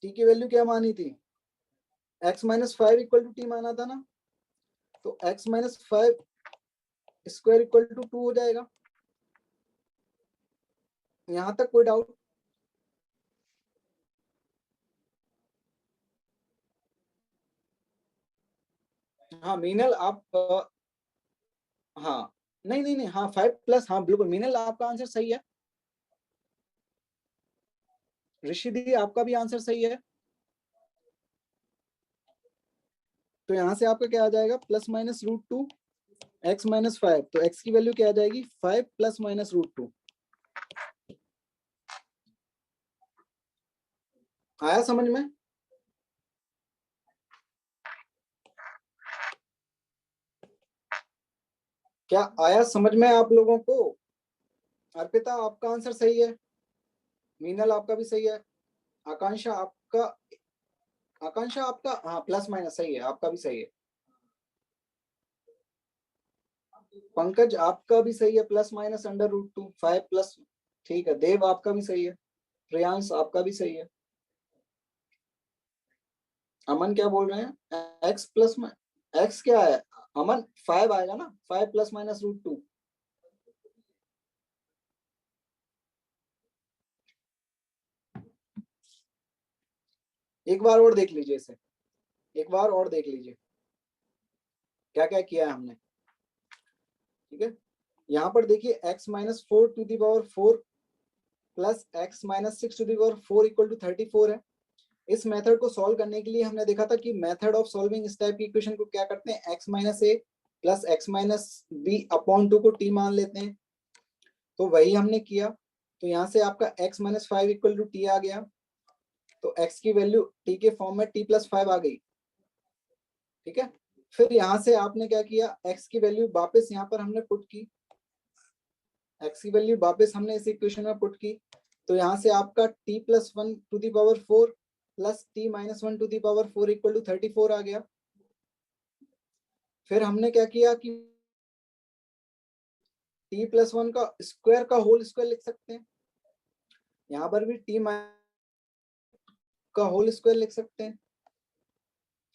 टी की वैल्यू क्या मानी थी? x minus 5 equal to t माना था ना। तो x minus 5 square equal to 2 हो जाएगा। यहां तक कोई डाउट? हाँ मीनल आप हाँ नहीं नहीं नहीं, हाँ 5 प्लस, हाँ बिल्कुल मीनल आपका आंसर सही है। ऋषि दी आपका भी आंसर सही है। तो यहाँ से आपका क्या आ जाएगा? Plus minus root 2 x minus 5। तो x की वैल्यू क्या आ जाएगी? 5 प्लस माइनस रूट 2। आया समझ में? क्या आया समझ में आप लोगों को? अर्पिता आपका आंसर सही है, मीनल आपका भी सही है, आकांक्षा आपका, आकांक्षा आपका हाँ प्लस माइनस सही है, आपका भी सही है। पंकज आपका भी सही है, plus minus under root 2 5 plus. ठीक है, देव आपका भी सही है, प्रियांश आपका भी सही है। अमन क्या बोल रहे हैं? एक्स प्लस में एक्स क्या है अमन? 5 आएगा ना, 5 प्लस माइनस रूट 2। एक बार और देख लीजिए इसे, एक बार और देख लीजिए क्या क्या किया है हमने। ठीक है, यहाँ पर देखिए x minus 4 to the power 4 plus x minus 6 to the power 4 equal to 34 है। इस मेथड को सॉल्व करने के लिए हमने देखा था कि मेथड ऑफ सॉल्विंग इस टाइप की इक्वेशन को क्या करते हैं, x minus a plus x minus b upon 2 को t मान लेते हैं। तो वही हमने किया। तो यहाँ से आपका x minus 5 equal to t आ गया। तो x की वैल्यू t के फॉर्म में t प्लस 5 आ गई। ठीक है, फिर यहाँ से आपने क्या किया, x की वैल्यू वापस यहाँ पर हमने पुट की, x की वैल्यू वापस हमने इस इक्वेशन में पुट की, तो यहाँ से आपका t plus 1 to the power 4 plus t minus 1 to the power 4 equal to 34 आ गया। फिर हमने क्या किया कि t प्लस 1 का स्क्वायर का होल स्क्वायर लिख सकते हैं, यहाँ पर भी t का होल स्क्वायर लिख सकते हैं।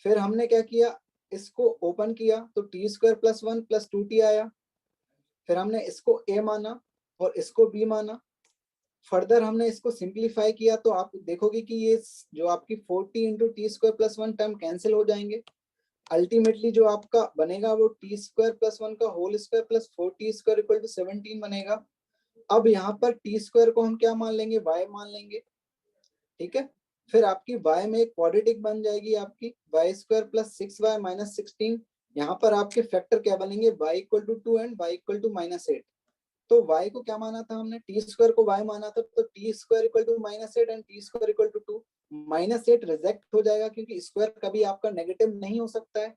फिर हमने क्या किया, इसको ओपन किया तो t square plus 1 plus 2t आया। फिर हमने इसको a माना और इसको b माना। फर्दर हमने इसको सिंप्लीफाई किया तो आप देखोगे कि ये जो आपकी 40 into T square plus 1 term cancel हो जाएंगे। अल्टीमेटली जो आपका बनेगा वो टी स्क्वायर प्लस 1 का whole square plus 4t square equal to 17 बनेगा। अब यहाँ पर टी स्क्वायर को हम क्या मान लेंगे, y मान लेंगे, ठीक है। फिर आपकी y में एक क्वाड्रेटिक बन जाएगी आपकी y square plus 6y minus 16। यहाँ पर आपके फैक्टर क्या बनेंगे, y equal to 2 and y equal to minus 8। तो y को क्या माना था हमने, टी स्क्वायर को y माना था, तो t square equal to minus 8 and t square equal to 2। Minus 8 reject हो जाएगा क्योंकि स्क्वायर कभी आपका नेगेटिव नहीं हो सकता है,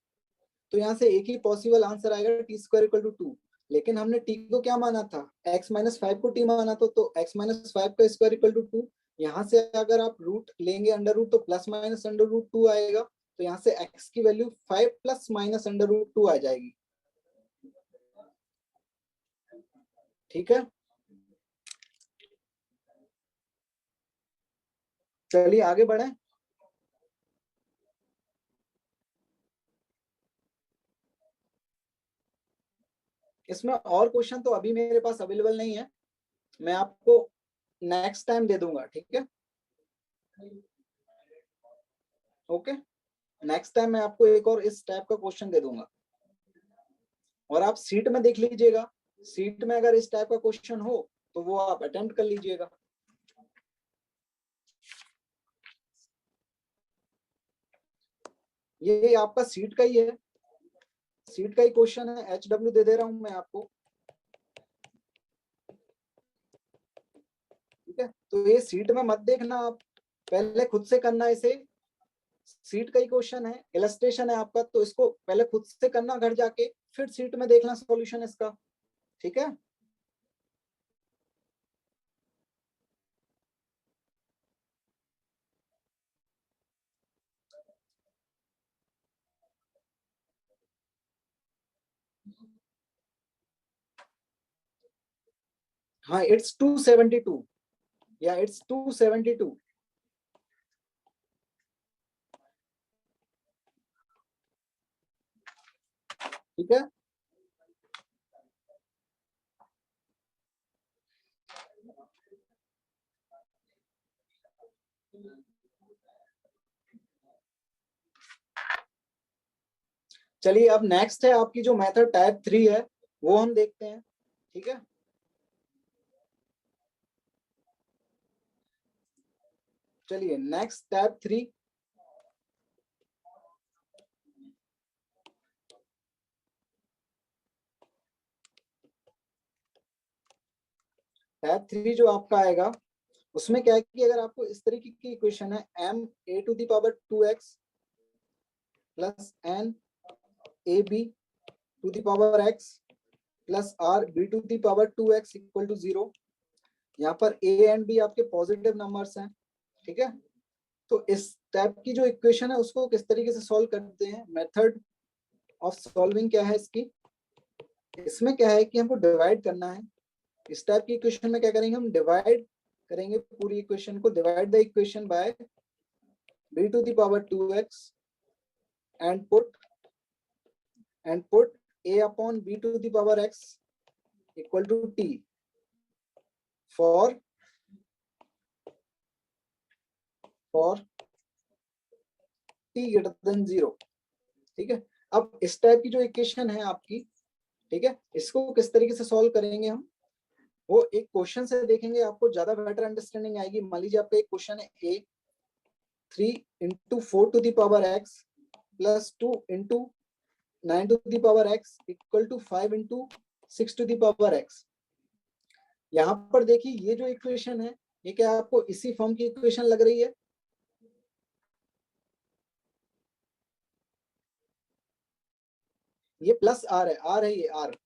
तो यहाँ से एक ही पॉसिबल आंसर आएगा टी स्क्वायर इक्वल टू 2। लेकिन हमने t को क्या माना था, x माइनस 5 को t माना था, तो x माइनस 5 का स्क्वायर इक्वल टू 2। यहाँ से अगर आप रूट लेंगे अंडर रूट तो प्लस माइनस अंडर रूट 2 आएगा, तो यहाँ से x की value 5 plus minus under root 2 आ जाएगी, ठीक है। चलिए आगे बढ़े। इसमें और क्वेश्चन तो अभी मेरे पास अवेलेबल नहीं है, मैं आपको नेक्स्ट टाइम दे दूंगा, ठीक है। ओके, नेक्स्ट टाइम मैं आपको एक और इस टाइप का क्वेश्चन दे दूंगा, और आप सीट में देख लीजिएगा, सीट में अगर इस टाइप का क्वेश्चन हो तो वो आप अटेम्प्ट कर लीजिएगा। ये आपका सीट का ही है, सीट का ही क्वेश्चन है, HW दे दे रहा हूं मैं आपको, ठीक है। तो ये सीट में मत देखना आप, पहले खुद से करना इसे, सीट का ही क्वेश्चन है, इलस्ट्रेशन है आपका, तो इसको पहले खुद से करना घर जाके, फिर सीट में देखना सॉल्यूशन इसका, ठीक है। हाँ, इट्स 272 या इट्स 272, ठीक है। चलिए अब नेक्स्ट है आपकी जो मेथड टाइप 3 है वो हम देखते हैं, ठीक है। चलिए नेक्स्ट टाइप 3, टाइप 3 जो आपका आएगा उसमें क्या है कि अगर आपको इस तरीके की इक्वेशन है m a to the power 2x plus n a b to the power x plus r b to the power 2x equal to 0, यहाँ पर a एंड b आपके पॉजिटिव नंबर्स हैं, ठीक है। तो इस टाइप की जो इक्वेशन है उसको किस तरीके से सॉल्व करते हैं, मेथड ऑफ सॉल्विंग क्या है इसकी, इसमें क्या है कि हमको डिवाइड करना है। इस टाइप की इक्वेशन में क्या करेंगे, हम डिवाइड करेंगे पूरी इक्वेशन को, divide the equation by b to the power 2x and put a upon b to the power x equal to t for t greater than 0, ठीक है। अब इस टाइप की जो इक्वेशन है आपकी, ठीक है, इसको किस तरीके से सॉल्व करेंगे हम, वो एक क्वेश्चन से देखेंगे, आपको ज्यादा बेटर अंडरस्टैंडिंग आएगी। मान लीजिए आपका एक क्वेश्चन है a 3 into 4 to the power x plus 2 into 9 to the power x equal to 5 into 6 to the power x। यहाँ पर देखिए ये जो इक्वेशन है ये क्या आपको इसी फॉर्म की इक्वेशन लग रही है, ये प्लस आर है, आर है ये, आर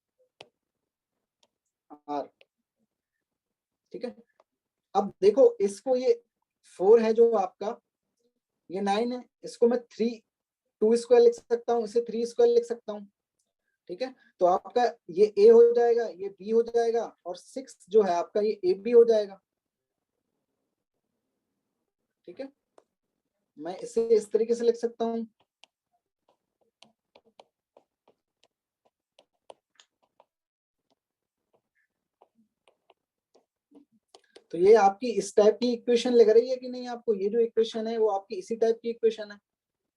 आर, ठीक है। अब देखो इसको, ये 4 है जो आपका, ये 9 है, इसको मैं 2 स्क्वायर लिख सकता हूँ, इसे 3 स्क्वायर लिख सकता हूँ, ठीक है। तो आपका ये ए हो जाएगा, ये बी हो जाएगा, और 6 जो है आपका ये ए बी हो जाएगा, ठीक है। मैं इसे इस तरीके से लिख सकता हूँ। तो ये आपकी इस टाइप की इक्वेशन लग रही है कि नहीं आपको? ये जो इक्वेशन है वो आपकी इसी टाइप की इक्वेशन है।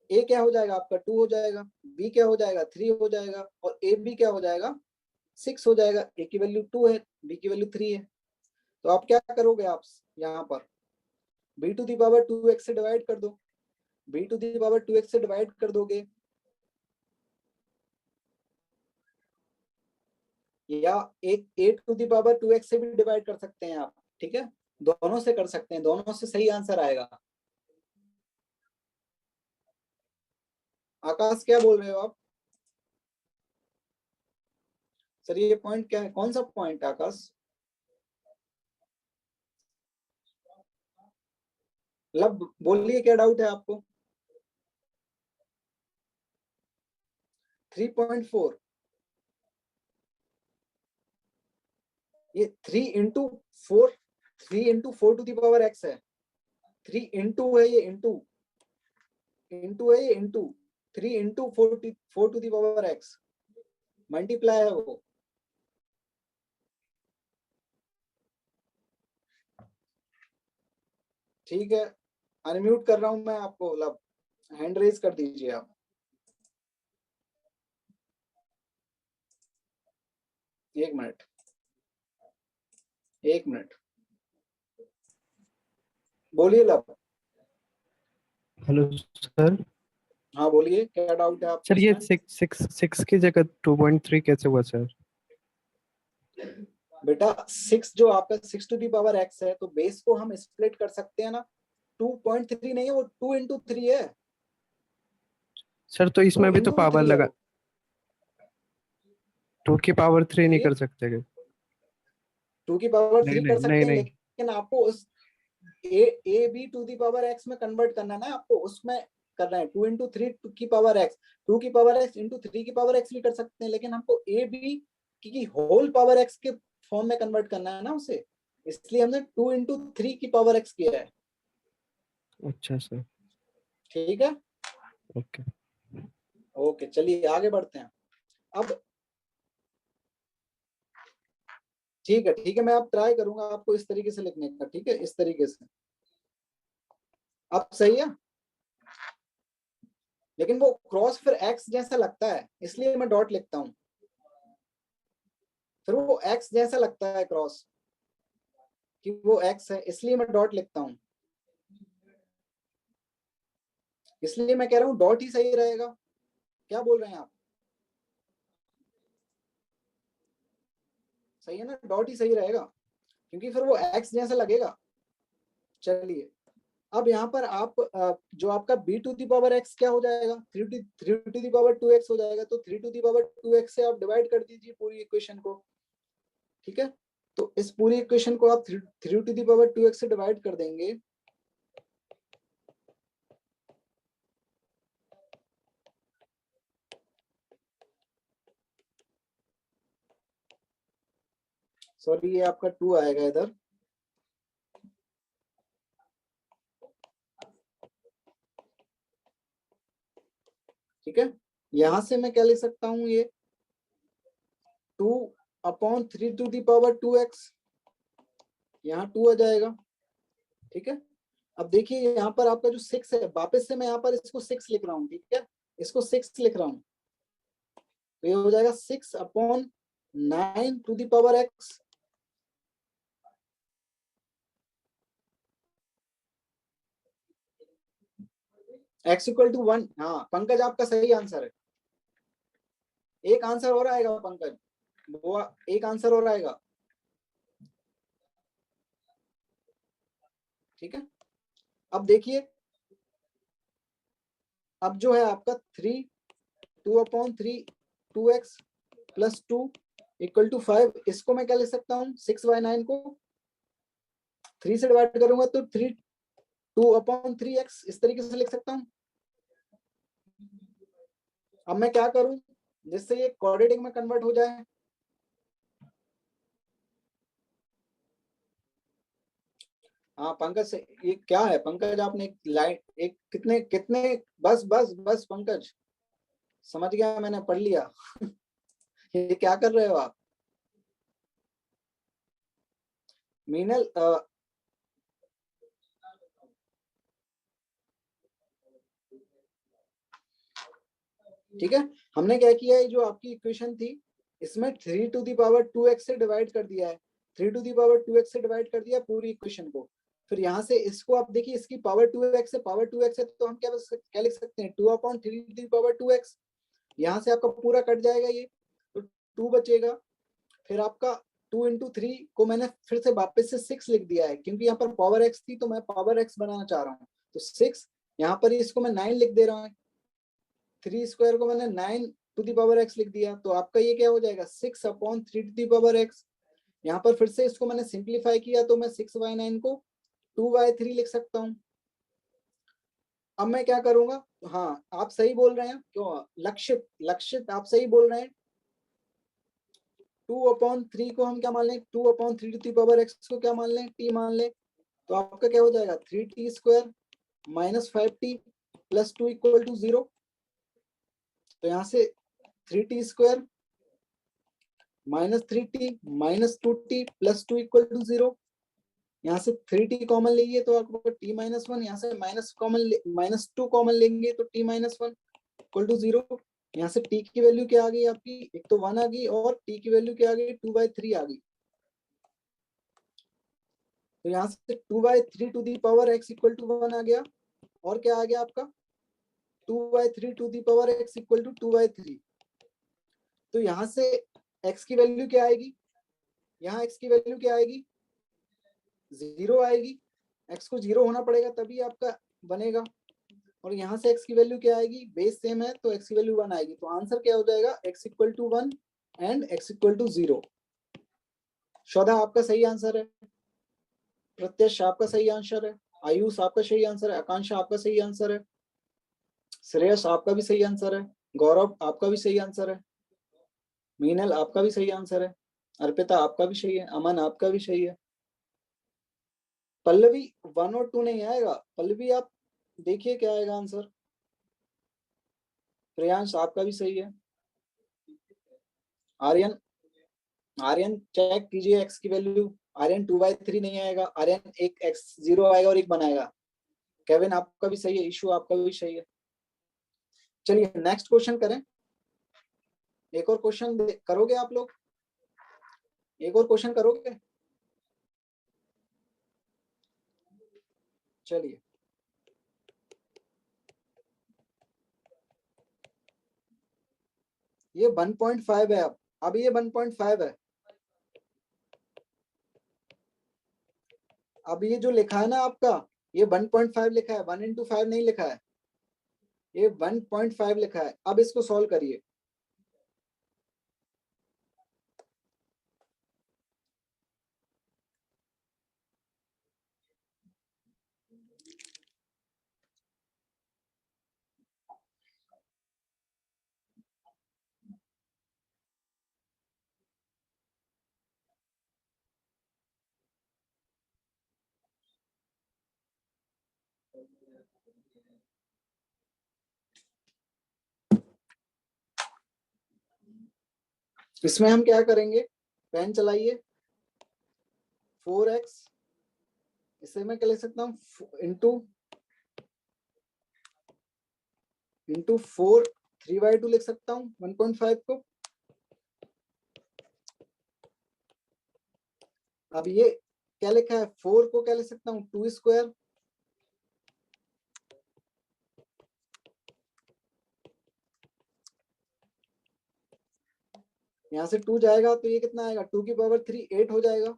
ए क्या हो जाएगा आपका 2 हो जाएगा, बी क्या हो जाएगा 3 हो जाएगा, और ए बी क्या हो जाएगा 6 हो जाएगा। ए की वैल्यू 2 है, बी की वैल्यू 3 है। तो आप क्या करोगे, आप यहाँ पर b to the power 2x से डिवाइड कर दो, b to the power 2x से डिवाइड कर दोगे, या a to the power 2x से भी डिवाइड कर सकते हैं आप, ठीक है। दोनों से कर सकते हैं, दोनों से सही आंसर आएगा। आकाश क्या बोल रहे हो आप? सर ये पॉइंट क्या है, कौन सा पॉइंट आकाश? मतलब बोलिए क्या डाउट है आपको? 3.4, ये 3 into 4, 3 into 4 to the power x है, 3 इंटू है, ये इंटू इंटू है, ये into 3 into 4 to the power x, multiply है वो। ठीक है, अनम्यूट कर रहा हूं मैं आपको, मतलब हैंड रेज कर दीजिए आप। एक मिनट, एक मिनट, बोलिए लब। Hello sir. हाँ बोलिए, क्या डाउट है आपको सर ये इसमें? 6 की जगह 2.3 कैसे हुआ सर? बेटा 6 जो आपका 6 टू दी पावर x है, तो बेस को हम स्प्लिट कर सकते हैं ना। 2.3 नहीं है वो, 2 into 3 है। सर तो 2 इसमें भी तो into पावर 3 है लगा, वो। 2 की पावर 3 नहीं जी, कर सकते क्या? 2 की पावर नहीं 3 नहीं कर नहीं सकते हैं, नहीं। लेकिन आपको उस a b to the power x में कन्वर्ट करना है ना आपको, उसमें करना है। 2 into 3 की पावर x, 2 की पावर x इंटू 3 की पावर x भी कर सकते हैं, लेकिन हमको ए बी की होल पावर x के फॉर्म में कन्वर्ट करना है ना उसे, इसलिए हमने 2 into 3 की पावर x किया है। अच्छा सर। ठीक है, ओके। ओके चलिए आगे बढ़ते हैं। अब ठीक है, ठीक है, मैं अब ट्राई करूंगा आपको इस तरीके से लिखने का, ठीक है, इस तरीके से। अब सही है, लेकिन वो क्रॉस फिर एक्स जैसा लगता है, इसलिए मैं डॉट लिखता हूं। फिर वो एक्स जैसा लगता है क्रॉस, कि वो एक्स है, इसलिए मैं डॉट लिखता हूं। इसलिए मैं कह रहा हूं डॉट ही सही रहेगा। क्या बोल रहे हैं आप? सही है ना, डॉट ही सही रहेगा, क्योंकि फिर वो एक्स जैसा लगेगा। चलिए, अब यहाँ पर आप जो आपका b to the power x क्या हो जाएगा, 3 टू दी पावर 2x हो जाएगा। तो 3 टू दी पावर 2x से आप डिवाइड कर दीजिए पूरी इक्वेशन को, ठीक है। तो इस पूरी इक्वेशन को आप 3 टू दी पावर 2x से डिवाइड कर देंगे, सॉरी ये आपका 2 आएगा इधर, ठीक है। यहां से मैं क्या लिख सकता हूं, ये 2/3 टू दी पावर 2x, यहाँ 2 आ जाएगा, ठीक है। अब देखिए यहाँ पर आपका जो 6 है, वापस से मैं यहाँ पर इसको 6 लिख रहा हूँ, ठीक है, इसको 6 लिख रहा हूँ। तो ये हो जाएगा 6/9 to the power x, x=1। हाँ पंकज आपका सही आंसर है। एक आंसर और आएगा पंकज, वो एक आंसर और आएगा, ठीक है। अब देखिए, अब जो है आपका 3, 2/3 2x प्लस 2 इक्वल टू 5। इसको मैं क्या लिख सकता हूँ, 6/9 को 3 से डिवाइड करूंगा तो 2/3x इस तरीके से लिख सकता हूँ। अब मैं क्या करूं जिससे ये क्वाड्रेटिक में कन्वर्ट हो जाए। हाँ पंकज से ये क्या है, पंकज आपने एक लाइन एक कितने कितने बस बस बस पंकज समझ गया, मैंने पढ़ लिया। ये क्या कर रहे हो आप मीनल? ठीक है, हमने क्या किया है, जो आपकी इक्वेशन थी इसमें 3⁻2x से डिवाइड कर दिया है, 3⁻2x से डिवाइड कर दिया पूरी इक्वेशन को। फिर यहाँ से इसको आप देखिए, इसकी पावर 2x है, पावर 2x है तो हम क्या लिख सकते हैं, 2/3⁻2x। यहाँ से आपका पूरा कट जाएगा ये, तो 2 बचेगा। फिर आपका 2 × 3 को मैंने फिर से वापस से 6 लिख दिया है, क्योंकि यहाँ पर पावर x थी तो मैं पावर x बनाना चाह रहा हूँ, तो 6 यहाँ पर इसको मैं 9 लिख दे रहा हूँ, 3 स्क्वायर को मैंने 9⁻x लिख दिया, तो आपका ये क्या हो जाएगा 6/3⁻x। यहाँ पर फिर से इसको मैंने सिंप्लीफाई किया तो मैं 6/9 को 2/3 लिख सकता हूँ। अब मैं क्या करूंगा, हाँ आप सही बोल रहे हैं, क्यों लक्षित लक्षित आप सही बोल रहे हैं। 2/3 को हम क्या मान लें, 2/3x को क्या मान लें, t मान लें, तो आपका क्या हो जाएगा 3t² - 5t + 2 = 0। तो यहाँ से 3t² - 3t - 2t + 2 = 0। यहाँ से 3t कॉमन लेंगे तो आपको t - 1, यहाँ से -2 कॉमन लेंगे तो t - 1 = 0। यहाँ से t की वैल्यू क्या आ गई आपकी, एक तो 1 आ गई और t की वैल्यू क्या आ गई 2/3 आ गई। तो यहाँ से 2/3 = x = 1 आ गया, और क्या आ गया आपका 2/3 x = 2/3। तो यहाँ से x की वैल्यू क्या आएगी, यहाँ x की वैल्यू क्या आएगी 0 आएगी, x को 0 होना पड़ेगा तभी आपका बनेगा। और यहाँ से x की वैल्यू क्या आएगी, बेस सेम है तो x की वैल्यू 1 आएगी। तो आंसर क्या हो जाएगा x = 1 एंड x = 0। श्रद्धा आपका सही आंसर है, प्रत्यक्ष आपका सही आंसर है, आयुष आपका सही आंसर है, आकांक्षा आपका सही आंसर है, श्रेयस आपका भी सही आंसर है, गौरव आपका भी सही आंसर है, मीनल आपका भी सही आंसर है, अर्पिता आपका भी सही है, अमन आपका भी सही है। पल्लवी 1 और 2 नहीं आएगा, पल्लवी आप देखिए क्या आएगा आंसर। प्रियांश आपका भी सही है। आर्यन आर्यन चेक कीजिए x की वैल्यू, आर्यन 2/3 नहीं आएगा, आर्यन एक x 0 आएगा और एक बनाएगा। केविन आपका भी सही है, इशू आपका भी सही है। चलिए नेक्स्ट क्वेश्चन करें, एक और क्वेश्चन करोगे आप लोग, एक और क्वेश्चन करोगे? चलिए ये 1.5 है, अब ये 1.5 है। अब ये जो लिखा है ना आपका, ये 1.5 लिखा है, 1 × 5 नहीं लिखा है, ये 1.5 लिखा है। अब इसको सॉल्व करिए। इसमें हम क्या करेंगे, पेन चलाइए, 4x, इसे मैं क्या लिख सकता हूँ इंटू 4 3/2 लिख सकता हूँ 1.5 को। अब ये क्या लिखा है, 4 को क्या लिख सकता हूँ 2², यहाँ से 2 जाएगा तो ये कितना आएगा 2 की पावर 3 8 हो जाएगा।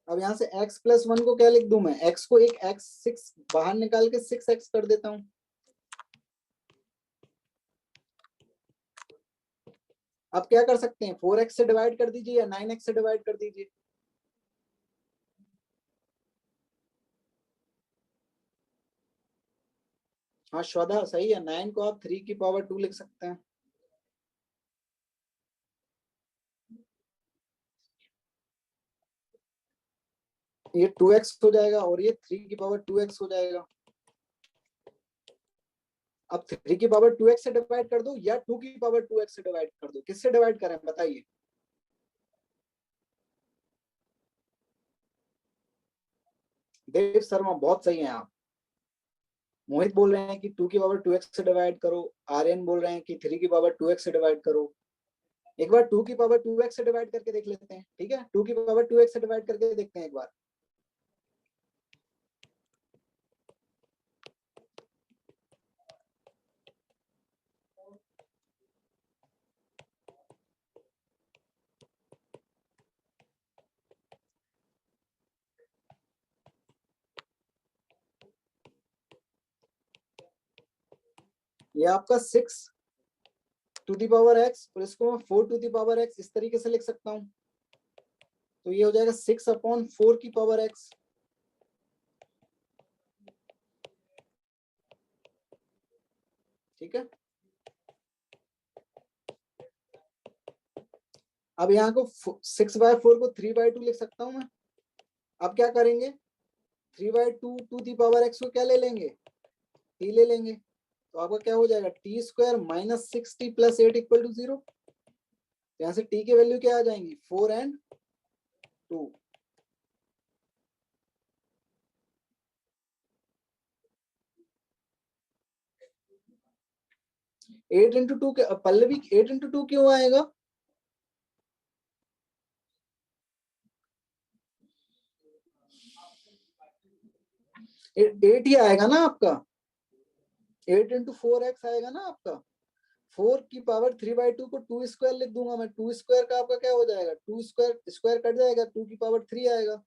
अब यहाँ से x + 1 को क्या लिख दूं मैं, x को एक x 6 बाहर निकाल के 6x कर देता हूँ। आप क्या कर सकते हैं, 4x से डिवाइड कर दीजिए या 9x से डिवाइड कर दीजिए। हाँ श्रद्धा सही है, 9 को आप 3 की पावर 2 लिख सकते हैं। ये 2x हो जाएगा और ये 3 की पावर 2x हो जाएगा। अब 3 की पावर 2x से डिवाइड कर दो या 2 की पावर 2x से डिवाइड कर दो, किससे डिवाइड करें बताइए। देव शर्मा बहुत सही हैं आप। मोहित बोल रहे हैं कि 2 की पावर 2x से डिवाइड करो, आर्यन बोल रहे हैं कि 3 की पावर 2x से डिवाइड करो। एक बार 2 की पावर 2x से डिवाइड करके देख लेते हैं, ठीक है, 2 की पावर 2x से डिवाइड करके देखते हैं एक बार। ये आपका 6 टू दी पावर x और इसको मैं 4 टू दी पावर x इस तरीके से लिख सकता हूं। तो ये हो जाएगा 6/4 की पावर x। ठीक है, अब यहाँ को 6/4 को 3/2 लिख सकता हूं मैं। अब क्या करेंगे, 3/2 टू दी पावर x को क्या ले लेंगे, t ले लेंगे। तो आपका क्या हो जाएगा, t² minus 6t plus 8 equal to 0। यहाँ से t की वैल्यू क्या आ जाएंगी, 4 and 2। 8 into 2 पल्लवी 8 into 2 क्यों आएगा, 8 ही आएगा ना आपका, 8 into 4x आएगा ना आपका। 4 की पावर 3/2 को 2² लिख दूंगा मैं, 2² का आपका क्या हो जाएगा, 2² स्क्वायर कट जाएगा, 2 की पावर 3 आएगा।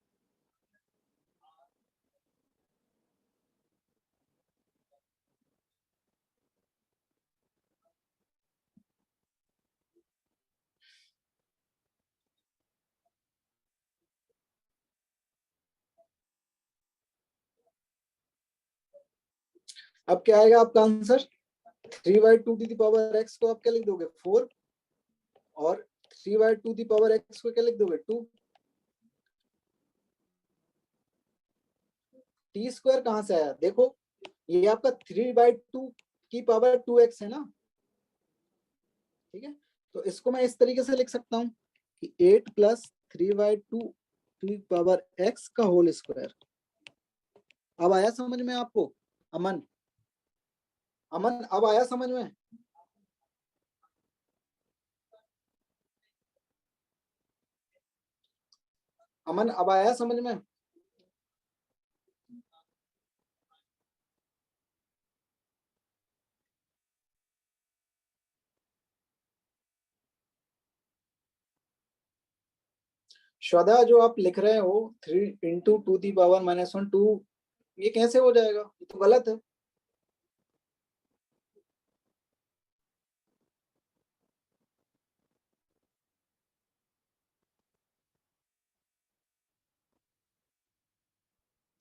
अब क्या आएगा आपका answer, 3/2 to the power x को आप क्या लिख दोगे, 4, और 3/2 दी पावर x को क्या लिख दोगे, 2। t² कहां से आया, देखो ये आपका 3/2 की पावर 2x है ना। ठीक है, तो इसको मैं इस तरीके से लिख सकता हूँ कि 8 प्लस 3/2 की पावर x का होल स्क्वायर। अब आया समझ में आपको, अमन, अमन अब आया समझ में। अमन अब आया समझ में। श्रद्धा जो आप लिख रहे हो 3 into 2 दी पावर -1 2, ये कैसे हो जाएगा, ये तो गलत है।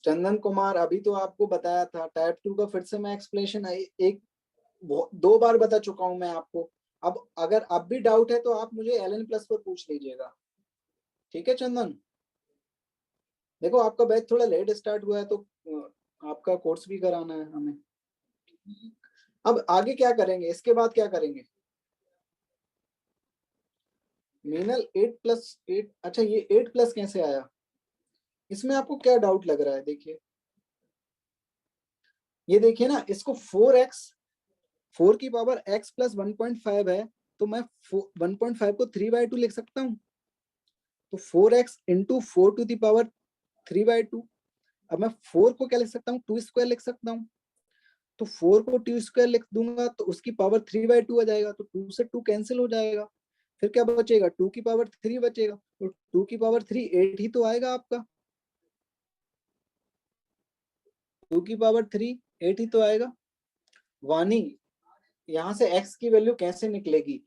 चंदन कुमार अभी तो आपको बताया था, टाइप 2 का फिर से मैं एक्सप्लेनेशन एक 2 बार बता चुका हूं मैं आपको। अब अगर अब भी डाउट है तो आप मुझे LN+ पर पूछ लीजिएगा, ठीक है चंदन। देखो आपका बैच थोड़ा लेट स्टार्ट हुआ है तो आपका कोर्स भी कराना है हमें। अब आगे क्या करेंगे, इसके बाद क्या करेंगे, मीनल 8+8, अच्छा ये 8+ कैसे आया, इसमें आपको क्या डाउट लग रहा है, देखिए ये देखिए ना, इसको 4x 4 की पावर x प्लस 1.5 है, तो मैं 1.5 को 3/2 लिख सकता हूँ। तो 4x into 4 to the power 3/2। अब मैं 4 को क्या लिख सकता हूँ, 2² लिख सकता हूँ। तो 4 को 2² लिख दूंगा तो उसकी पावर 3/2 आ जाएगा, तो 2 से 2 कैंसिल हो जाएगा। फिर क्या बचेगा, 2 की पावर 3 बचेगा, तो 2 की पावर 3 8 ही तो आएगा आपका, 2 की पावर 3 8 ही तो आएगा। वानी यहाँ से x की वैल्यू कैसे निकलेगी,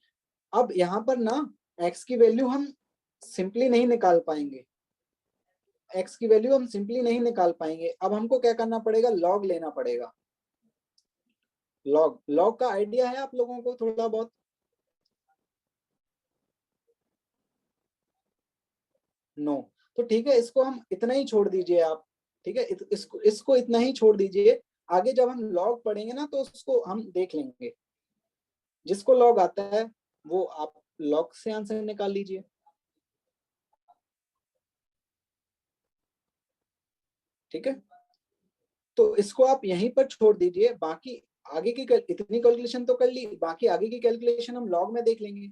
अब यहाँ पर ना x की वैल्यू हम सिंपली नहीं निकाल पाएंगे, x की वैल्यू हम सिंपली नहीं निकाल पाएंगे। अब हमको क्या करना पड़ेगा, लॉग लेना पड़ेगा। लॉग, लॉग का आइडिया है आप लोगों को थोड़ा बहुत? नो। तो ठीक है, इसको हम इतना ही छोड़ दीजिए आप, ठीक है, इसको इतना ही छोड़ दीजिए। आगे जब हम लॉग पढ़ेंगे ना तो उसको हम देख लेंगे। जिसको लॉग आता है वो आप लॉग से आंसर निकाल लीजिए। ठीक है, तो इसको आप यहीं पर छोड़ दीजिए, बाकी आगे की इतनी कैलकुलेशन तो कर ली, बाकी आगे की कैलकुलेशन हम लॉग में देख लेंगे।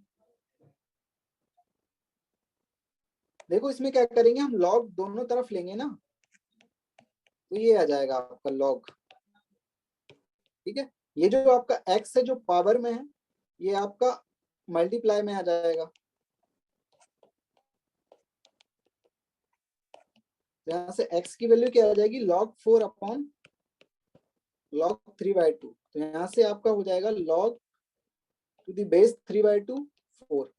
देखो इसमें क्या करेंगे, हम लॉग दोनों तरफ लेंगे ना, तो ये आ जाएगा आपका लॉग। ठीक है, ये जो आपका x है जो पावर में है, ये आपका मल्टीप्लाई में आ जाएगा। यहाँ से x की वैल्यू क्या आ जाएगी, log 4 अपॉन log 3/2। तो यहाँ से आपका हो जाएगा log टू द बेस 3/2 4।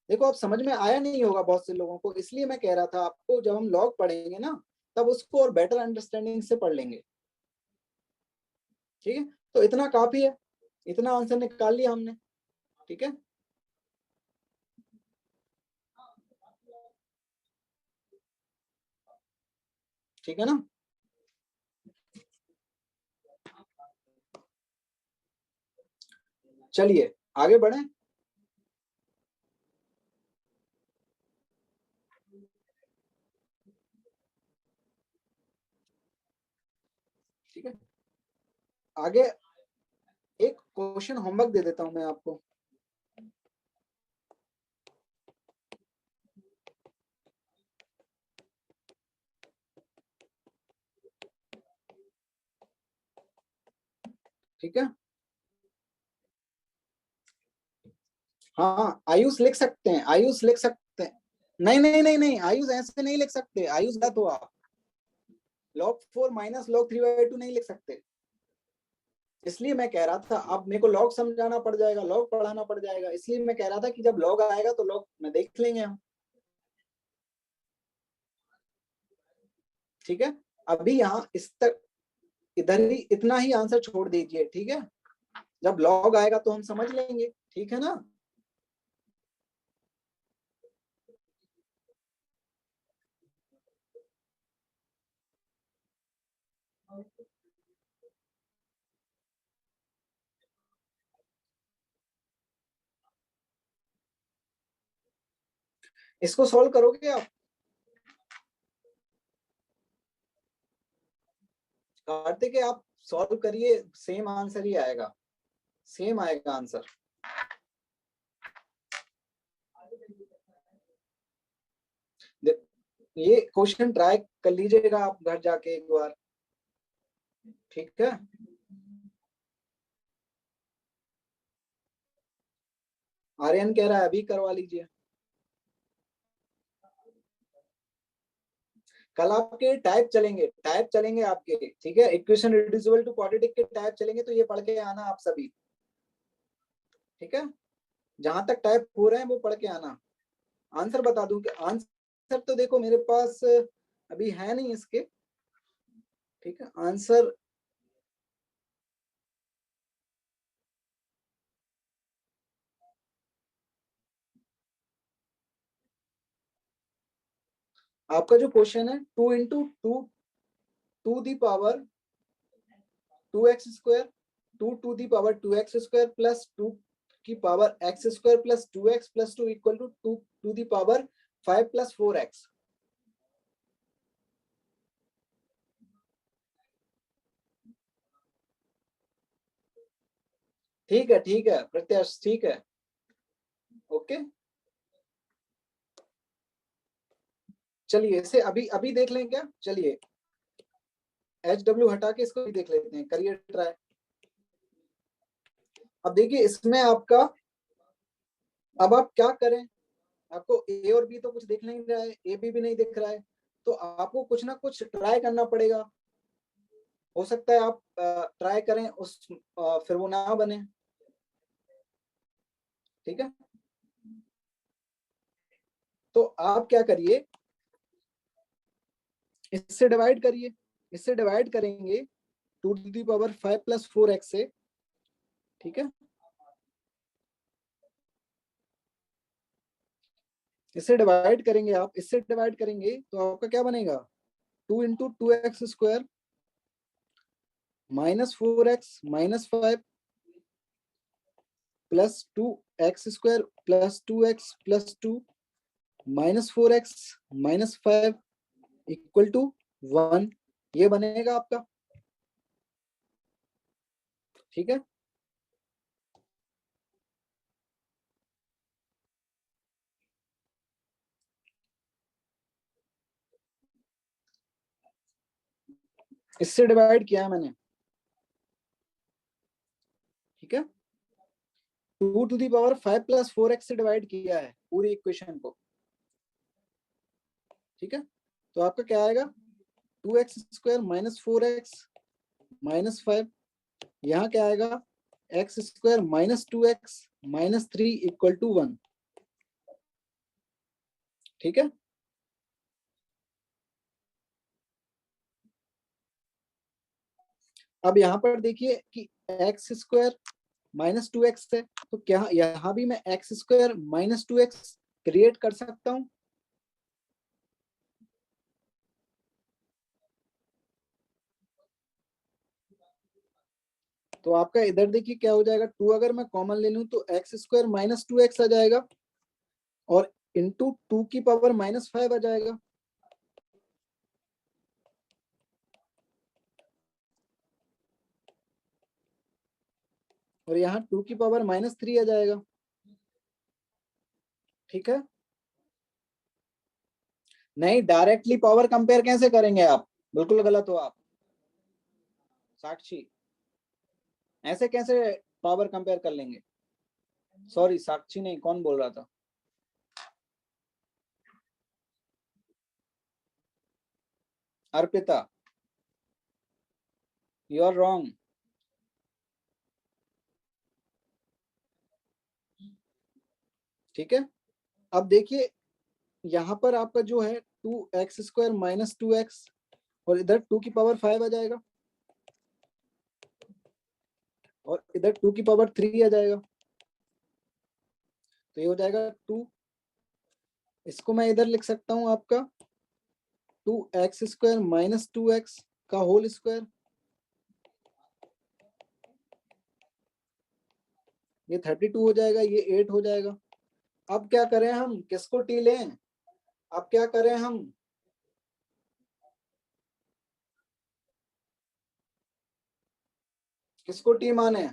देखो आप समझ में आया नहीं होगा बहुत से लोगों को, इसलिए मैं कह रहा था आपको जब हम लॉग पढ़ेंगे ना तब उसको और बेटर अंडरस्टैंडिंग से पढ़ लेंगे। ठीक है, तो इतना काफी है, इतना आंसर निकाल लिया हमने। ठीक है, ठीक है ना। चलिए आगे बढ़े। ठीक है, आगे एक क्वेश्चन होमवर्क दे देता हूं मैं आपको। ठीक है, हाँ आयुष लिख सकते हैं, आयुष लिख सकते हैं। नहीं नहीं नहीं नहीं, आयुष ऐसे नहीं लिख सकते, आयुष गलत हुआ। log 4 माइनस log 3/2 नहीं लिख सकते। इसलिए मैं कह रहा था, अब मेरे को लॉग समझाना पड़ जाएगा, लॉग पढ़ाना पड़ जाएगा, इसलिए मैं कह रहा था कि जब लॉग आएगा तो लॉग में देख लेंगे हम। ठीक है, अभी यहाँ इस तक इधर ही इतना ही आंसर छोड़ दीजिए। ठीक है, जब लॉग आएगा तो हम समझ लेंगे। ठीक है ना। इसको सॉल्व करोगे आप? कार्तिक आप सॉल्व करिए, सेम आंसर ही आएगा, सेम आएगा आंसर। ये क्वेश्चन ट्राई कर लीजिएगा आप घर जाके एक बार। ठीक है, आर्यन कह रहा है अभी करवा लीजिए। कल आपके टाइप चलेंगे, टाइप चलेंगे आपके। ठीक है, इक्वेशन रिड्यूसिबल टू क्वाड्रेटिक के टाइप चलेंगे, तो ये पढ़ के आना आप सभी। ठीक है, जहां तक टाइप हो रहे हैं वो पढ़ के आना। आंसर बता दूं कि आंसर तो देखो मेरे पास अभी है नहीं इसके। ठीक है, आंसर आपका जो क्वेश्चन है 2 into two to the power 2x², 2 to the power 2x² plus 2 की power x² plus 2x plus 2 equal to 2 to the power 5 plus 4x। ठीक है प्रत्याश, ठीक है, ओके। चलिए इसे अभी अभी देख लें क्या, चलिए HW हटा के इसको भी देख लेते हैं, करियर ट्राई। अब देखिए इसमें आपका, अब आप क्या करें, आपको ए और बी तो कुछ दिख नहीं रहा है, ए बी भी नहीं दिख रहा है, तो आपको कुछ ना कुछ ट्राई करना पड़ेगा। हो सकता है आप ट्राई करें उस फिर वो ना बने। ठीक है, तो आप क्या करिए, इससे डिवाइड करिए, इससे डिवाइड करेंगे 2⁵ प्लस 4x से, ठीक है। इससे डिवाइड करेंगे आप, इससे डिवाइड करेंगे तो आपका क्या बनेगा, 2 into 2x² minus 4x minus 5 plus 2x² plus 2x plus 2 minus 4x minus 5 equal to 1, ये बनेगा आपका, ठीक है। इससे डिवाइड किया है मैंने, ठीक है। 2⁵ प्लस 4x से डिवाइड किया है पूरी इक्वेशन को, ठीक है। तो आपका क्या आएगा, 2x² माइनस 4x माइनस 5, यहाँ क्या आएगा, x² minus 2x minus 3 equal to 1, ठीक है। अब यहाँ पर देखिए कि x² माइनस 2x है, तो क्या यहाँ भी मैं x² माइनस 2x क्रिएट कर सकता हूँ, तो आपका इधर देखिए क्या हो जाएगा, 2 अगर मैं कॉमन ले लूं तो x² माइनस 2x आ जाएगा और इंटू 2⁵ माइनस 5 आ जाएगा, और यहाँ 2⁵ माइनस 3 आ जाएगा, ठीक है। नहीं, डायरेक्टली पावर कंपेयर कैसे करेंगे आप, बिल्कुल गलत हो आप साक्षी, ऐसे कैसे पावर कंपेयर कर लेंगे, सॉरी साक्षी नहीं, कौन बोल रहा था, अर्पिता, यू आर रॉन्ग, ठीक है। अब देखिए यहाँ पर आपका जो है 2x² माइनस 2x और इधर 2⁵ आ जाएगा और इधर 2⁵3 आ जाएगा, तो ये हो जाएगा 2, इसको मैं इधर लिख सकता हूँ आपका 2x² माइनस 2x का होल स्क्वायर, ये 32 हो जाएगा, ये 8 हो जाएगा। अब क्या करें हम, किसको टी लें, अब क्या करें हम, किसको टी माने,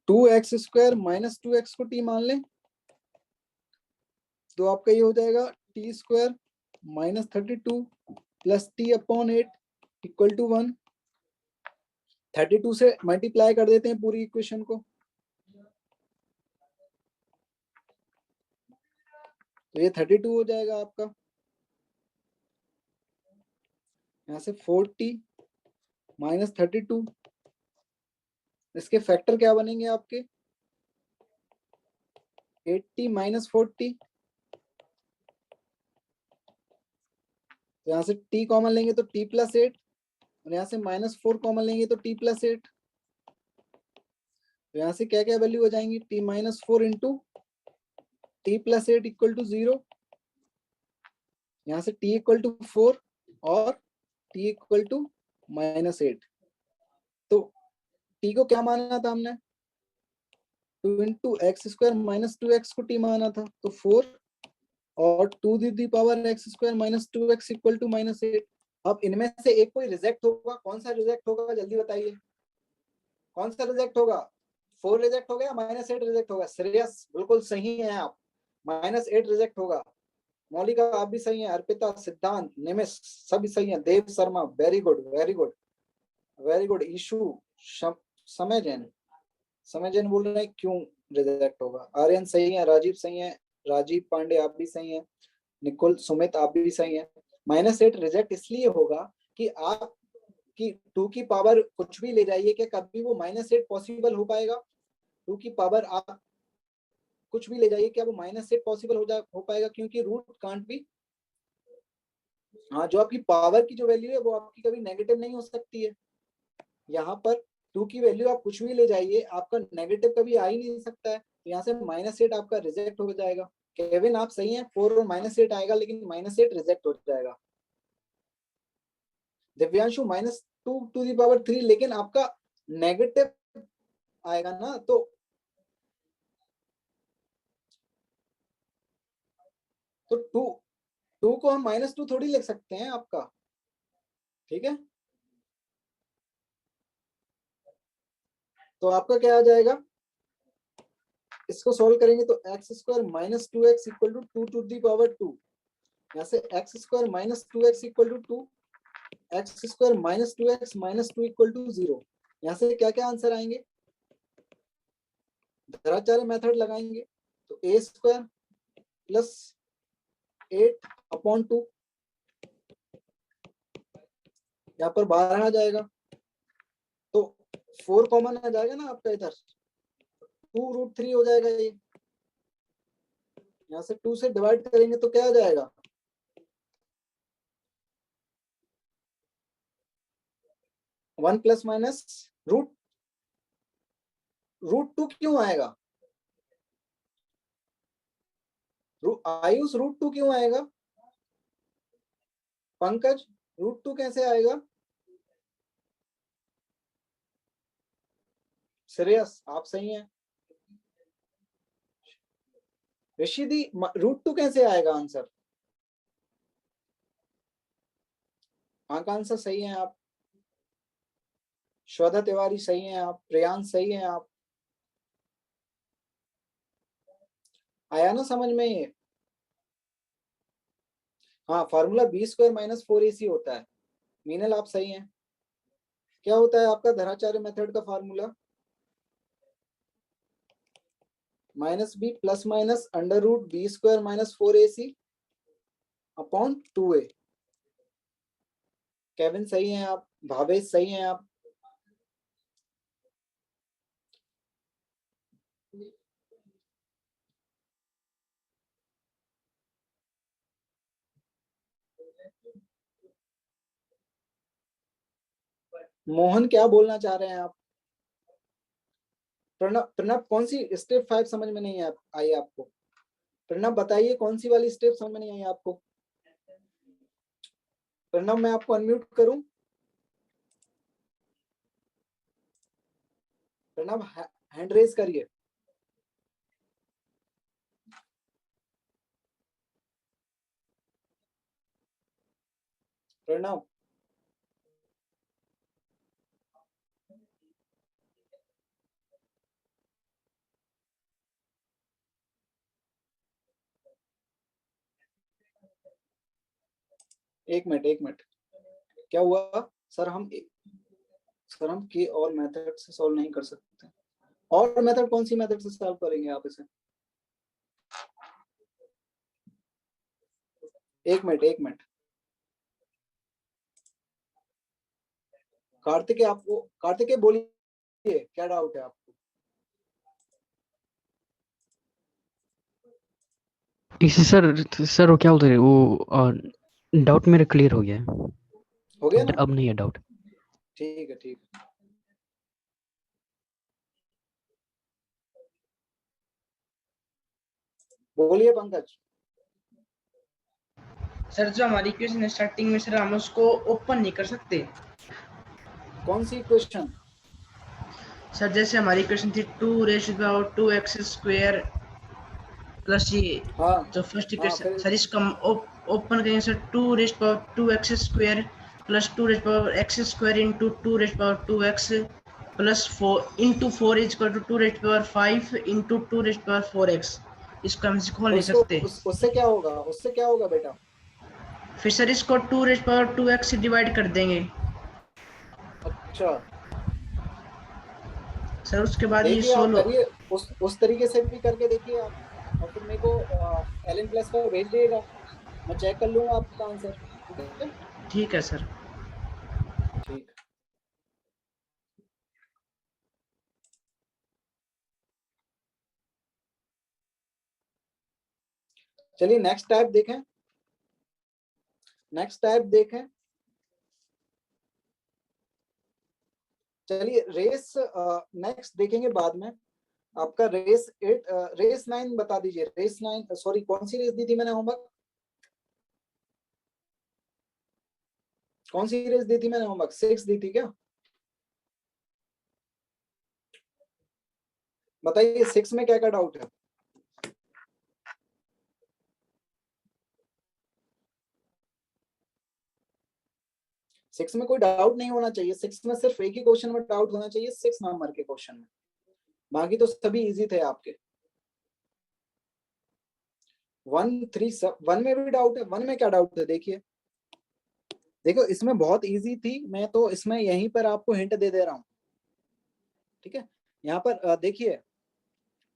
2x² माइनस 2x को टी मान लें, तो आपका ये हो जाएगा t² minus 32 plus t/8 equal to 1, 32 से मल्टीप्लाई कर देते हैं पूरी इक्वेशन को, तो ये 32 हो जाएगा आपका, यहाँ से 40 माइनस 32, इसके फैक्टर क्या बनेंगे आपके, 80 माइनस 40, तो यहाँ से t कॉमन लेंगे तो t प्लस 8 और यहाँ से -4 कॉमन लेंगे तो t प्लस 8, तो यहाँ से क्या क्या वैल्यू हो जाएंगी, t minus 4 into t plus 8 equal to 0, यहाँ से t इक्वल टू 4 और t इक्वल टू -8, तो t को क्या माना था हमने, 2 इंटू x² माइनस 2x को t माना था, तो 4 और 2⁵x² minus 2x equal to -8। अब इनमें से एक कोई रिजेक्ट होगा, कौन सा रिजेक्ट होगा जल्दी बताइए, कौन सा रिजेक्ट होगा, 4 रिजेक्ट होगा या -8 रिजेक्ट होगा, श्रेयस बिल्कुल सही है आप, -8 रिजेक्ट होगा, मौलिका आप भी सही है, अर्पिता, सिद्धांत, निमिष सभी सही है, Dev Sharma very good very good very good, Ishu, Samay Jain बोल रहे हैं क्यों रिजेक्ट होगा, आर्यन सही है, राजीव सही है, राजीव पांडे आप भी सही है, निकुल, सुमित आप भी सही है, -8 रिजेक्ट इसलिए होगा कि आप कि 2 की पावर कुछ भी ले जाइए, क्या कभी वो -8 पॉसिबल हो पाएगा? 2 की पावर आप कुछ भी ले जाइए, क्या वो -8 पॉसिबल हो पाएगा? क्योंकि रूट कांट बी, हाँ, जो आपकी पावर की जो वैल्यू है वो आपकी कभी नेगेटिव नहीं हो सकती है। यहाँ पर 2 की वैल्यू आप कुछ भी ले जाइए, आपका नेगेटिव कभी आ ही नहीं सकता है, तो यहाँ से -8 आपका रिजेक्ट हो जाएगा। केविन आप सही हैं, 4 और -8 आएगा, लेकिन -8 रिजेक्ट हो जाएगा। दिव्यांशु -2 टू दी पावर 3, लेकिन आपका नेगेटिव आएगा ना, तो टू को हम -2 थोड़ी लिख सकते हैं आपका, ठीक है। तो आपका क्या आ जाएगा, इसको सोल्व करेंगे तो x² - 2x equal to 2 to the power 2, यहाँ से x² - 2x equal to 2, x² - 2x - 2 equal to 0। यहाँ से क्या क्या आंसर आएंगे, धराचार्य मेथड लगाएंगे तो a² + 8/2, यहाँ पर 12 आ जाएगा, तो 4 कॉमन आ जाएगा ना आपका इधर, 2√3 हो जाएगा ये। यहाँ से 2 से डिवाइड करेंगे तो क्या आ जाएगा, 1 ± √2 क्यों आएगा, आयुष √2 क्यों आएगा, पंकज √2 कैसे आएगा, श्रेयस आप सही हैं, ऋषिदी √2 कैसे आएगा आंसर, हाँ का आंसर सही है आप, श्वेता तिवारी सही हैं आप, प्रियांश सही हैं आप, आया ना समझ में ये। हाँ, फार्मूला b² - 4ac होता है। मीनल आप सही हैं, क्या होता है आपका धराचार्य मेथड का formula, -b ± √b² - 4ac upon 2a। Kevin सही हैं आप, भावेश सही हैं आप, मोहन क्या बोलना चाह रहे हैं आप, प्रणब, प्रणब कौन सी स्टेप 5 समझ में नहीं आई आपको, प्रणब बताइए कौन सी वाली स्टेप समझ में नहीं आई आपको, प्रणब मैं आपको अनम्यूट करूं, प्रणब हैंड रेज करिए, प्रणब। एक मिनट, क्या हुआ सर, हम के और मेथड से सॉल्व नहीं कर सकते, और मेथड कौन सी मेथड से सॉल्व करेंगे आप इसे, एक मिनट, कार्तिकेय बोलिए क्या डाउट है आपको, इसी सर वो क्या बोलते हैं वो डाउट मेरा क्लियर हो गया है, हो गया ना, अब नहीं है डाउट। ठीक है, बोलिए पंकज। सर जो हमारी इक्वेशन स्टार्टिंग में सर हम उसको ओपन नहीं कर सकते, कौन सी इक्वेशन, सर जैसे हमारी इक्वेशन थी 2⁻²x² प्लस ये हाँ जो फर्स्ट हाँ, इक्वेशन फिर सर इसको हम ओपन करेंगे sir 2⁻² plus 2⁻x² into 2⁻2x plus 4 into 4 is equal to 2⁵ into 2⁴x, इसको हम खोल नहीं सकते। उससे क्या होगा बेटा, फिर सर इसको 2⁻2x से डिवाइड कर देंगे अच्छा सर, उसके बाद ये देखिए आप 16 करिए, उस तरीके से भी करके देखिए आप, और फिर मेरे को ln+ पर भेज दिएगा, मैं चेक कर लूंगा आपका आंसर, ठीक है? ठीक है सर। ठीक। चलिए नेक्स्ट टाइप देखें। नेक्स्ट टाइप देखें। चलिए रेस नेक्स्ट देखेंगे बाद में। आपका रेस 8 रेस 9 बता दीजिए। रेस 9 सॉरी कौन सी रेस दी थी मैंने होमवर्क? कौन सी रेस दी थी मैंने होमवर्क? 6 दी थी क्या? बताइए 6 में क्या क्या डाउट है? 6 में कोई डाउट नहीं होना चाहिए। 6 में सिर्फ एक ही क्वेश्चन में डाउट होना चाहिए, 6 नंबर के क्वेश्चन में। बाकी तो सभी इजी थे आपके। 1 3 सब 1 में भी डाउट है। 1 में क्या डाउट है देखिए। देखो इसमें बहुत इजी थी, मैं तो इसमें यहीं पर आपको हिंट दे दे रहा हूं। ठीक है, यहाँ पर देखिए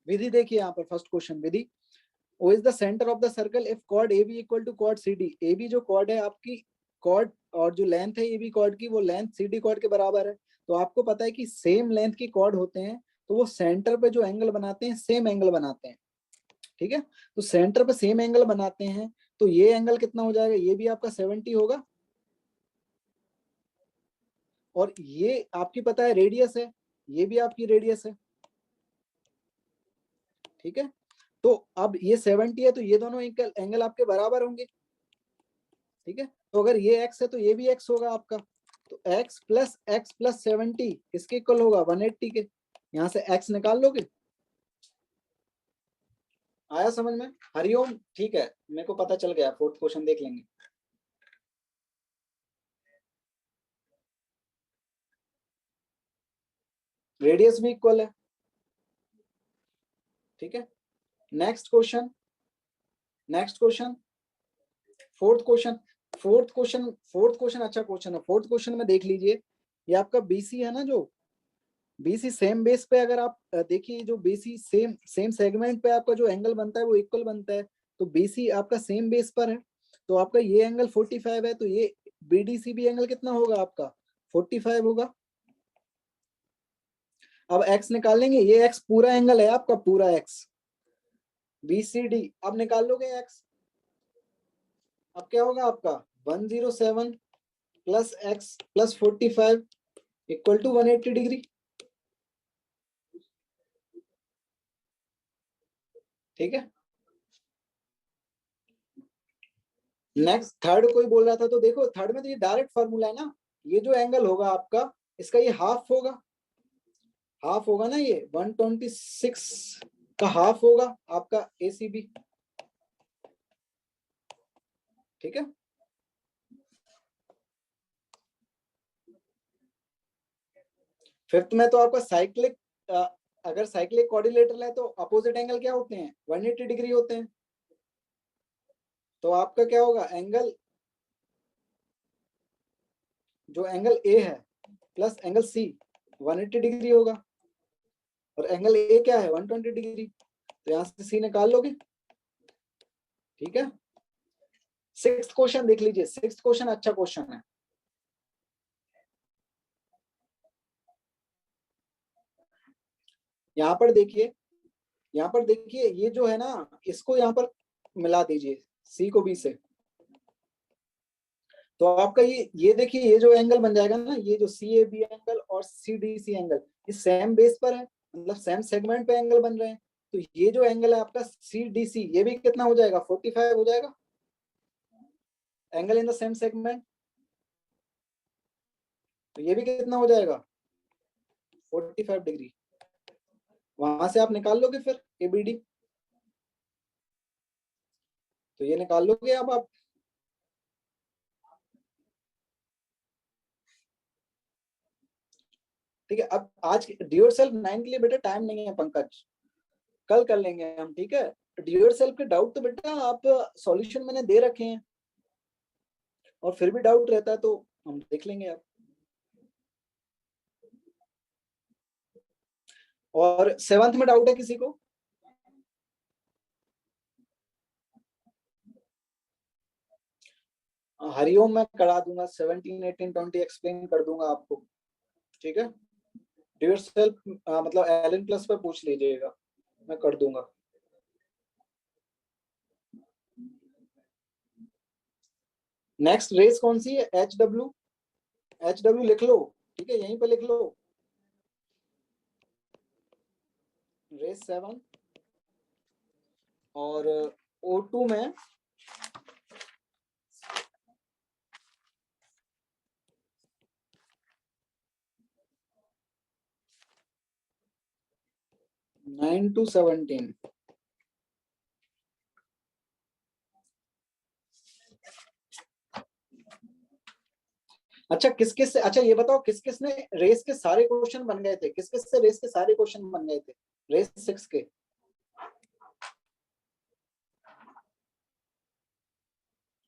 विधि देखिए। यहाँ पर first question Vidhi, O is the center of the circle if chord AB equal to chord CD। AB जो chord है आपकी chord, और जो लेंथ है AB chord की, वो लेंथ CD chord के बराबर है। तो आपको पता है कि सेम लेंथ की chord होते हैं तो वो सेंटर पे जो एंगल बनाते हैं सेम एंगल बनाते हैं। ठीक है, तो सेंटर पे सेम एंगल बनाते हैं तो ये एंगल कितना हो जाएगा? ये भी आपका 70 होगा, और ये आपकी पता है रेडियस है, ये भी आपकी रेडियस है। ठीक है, तो अब ये 70 है तो ये दोनों एंगल आपके बराबर होंगे। ठीक है, तो अगर ये x है तो ये भी x होगा आपका। तो x प्लस 70 किसके इक्वल होगा? 180 के। यहां से x निकाल लोगे। आया समझ में? हरिओम ठीक है, मेरे को पता चल गया। फोर्थ क्वेश्चन देख लेंगे। रेडियस भी इक्वल है। ठीक है, next question. Next question fourth question अच्छा क्वेश्चन है। फोर्थ क्वेश्चन में देख लीजिए, ये आपका बीसी है ना, जो बीसी सेम बेस पे अगर आप देखिए, जो बीसी सेम सेगमेंट पे आपका जो एंगल बनता है वो इक्वल बनता है। तो बीसी आपका सेम बेस पर है तो आपका ये एंगल 45 है, तो ये बीडीसी भी एंगल कितना होगा आपका? 45 होगा। अब x निकाल लेंगे, ये x पूरा एंगल है आपका, पूरा x बीसीडी। अब निकाल लोगे x, अब क्या होगा आपका? 107 plus x plus 45 equal to 180 degree. ठीक है, नेक्स्ट थर्ड कोई बोल रहा था, तो देखो थर्ड में तो ये डायरेक्ट फॉर्मूला है ना। ये जो एंगल होगा आपका, इसका ये हाफ होगा। हाफ होगा ना, ये 126 का हाफ होगा आपका एसीबी। ठीक है, फिफ्थ में तो आपका साइक्लिक, अगर साइक्लिक कोऑर्डिनेटर है तो अपोजिट एंगल क्या होते हैं? 180 डिग्री होते हैं। तो आपका क्या होगा? एंगल, जो एंगल ए है प्लस एंगल सी 180 डिग्री होगा, और एंगल ए क्या है? 120 डिग्री। तो यहां से सी निकाल लोगे। ठीक है, सिक्स्थ क्वेश्चन देख लीजिए। सिक्स्थ क्वेश्चन अच्छा क्वेश्चन है। यहाँ पर देखिए, यहाँ पर देखिए, ये जो है ना, इसको यहाँ पर मिला दीजिए सी को बी से। तो आपका ये देखिए, ये जो एंगल बन जाएगा ना, ये जो सी ए बी एंगल और सी डी सी एंगल, ये सेम बेस पर है, मतलब सेम सेगमेंट पे एंगल बन रहे हैं। तो ये जो एंगल है आपका सी डी सी, ये भी कितना हो जाएगा? 45 हो जाएगा। Angle in the same segment, तो ये भी कितना हो जाएगा? 45 डिग्री। वहां से आप निकाल लोगे फिर एबीडी, तो ये निकाल लोगे अब आप। ठीक है, अब आज ड्यूअल सेल्फ 9 के लिए बेटा टाइम नहीं है पंकज, कल कर लेंगे हम। ठीक है, ड्यूअल सेल्फ के डाउट तो बेटा आप सॉल्यूशन मैंने दे रखे हैं, और फिर भी डाउट रहता है तो हम देख लेंगे आप। और सेवंथ में डाउट है किसी को? हरिओम मैं करा दूंगा, 17, 18, 20 एक्सप्लेन कर दूंगा आपको, ठीक है। डू योरसेल्फ मतलब एलन प्लस पर पूछ लीजिएगा, मैं कर दूंगा। नेक्स्ट रेस कौन सी है? HW, HW लिख लो, ठीक है, यहीं पे लिख लो, रेस 7। और O2 में नाइन टू 17। अच्छा किस किस से, अच्छा ये बताओ किस किस ने रेस के सारे क्वेश्चन बन गए थे? किस किस से रेस के सारे क्वेश्चन बन गए थे रेस 6 के?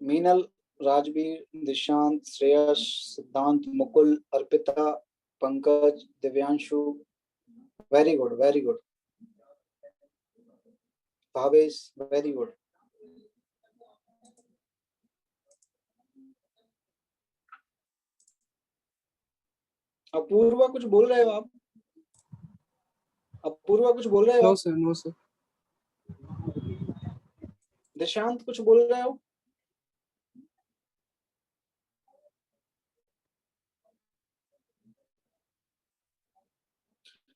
Meenal, Rajveer, Dishant, Shreyas, Siddhant, Mukul, Arpita, Pankaj, Divyanshu, very good very good. Bhavesh, very good. Apurva कुछ बोल रहे हो आप? अपूर्वा कुछ बोल रहे हो नो आप? Sir, no sir. दिशांत कुछ बोल रहे हो?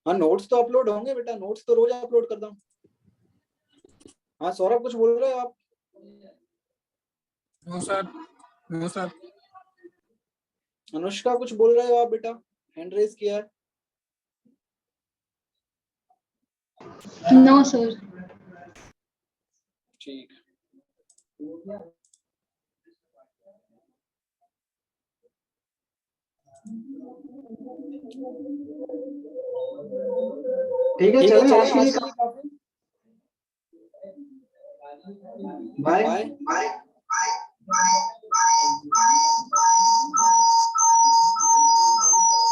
हाँ नोट्स तो अपलोड होंगे बेटा, नोट्स तो रोज अपलोड करता हूँ। हाँ सौरभ कुछ बोल रहे हो आप? No sir, no sir. Anushka कुछ बोल रहे हो आप बेटा? हैंड रेज किया है। No sir. ठीक, ठीक है, चलें आज के लिए। काफी। बाय। बाय।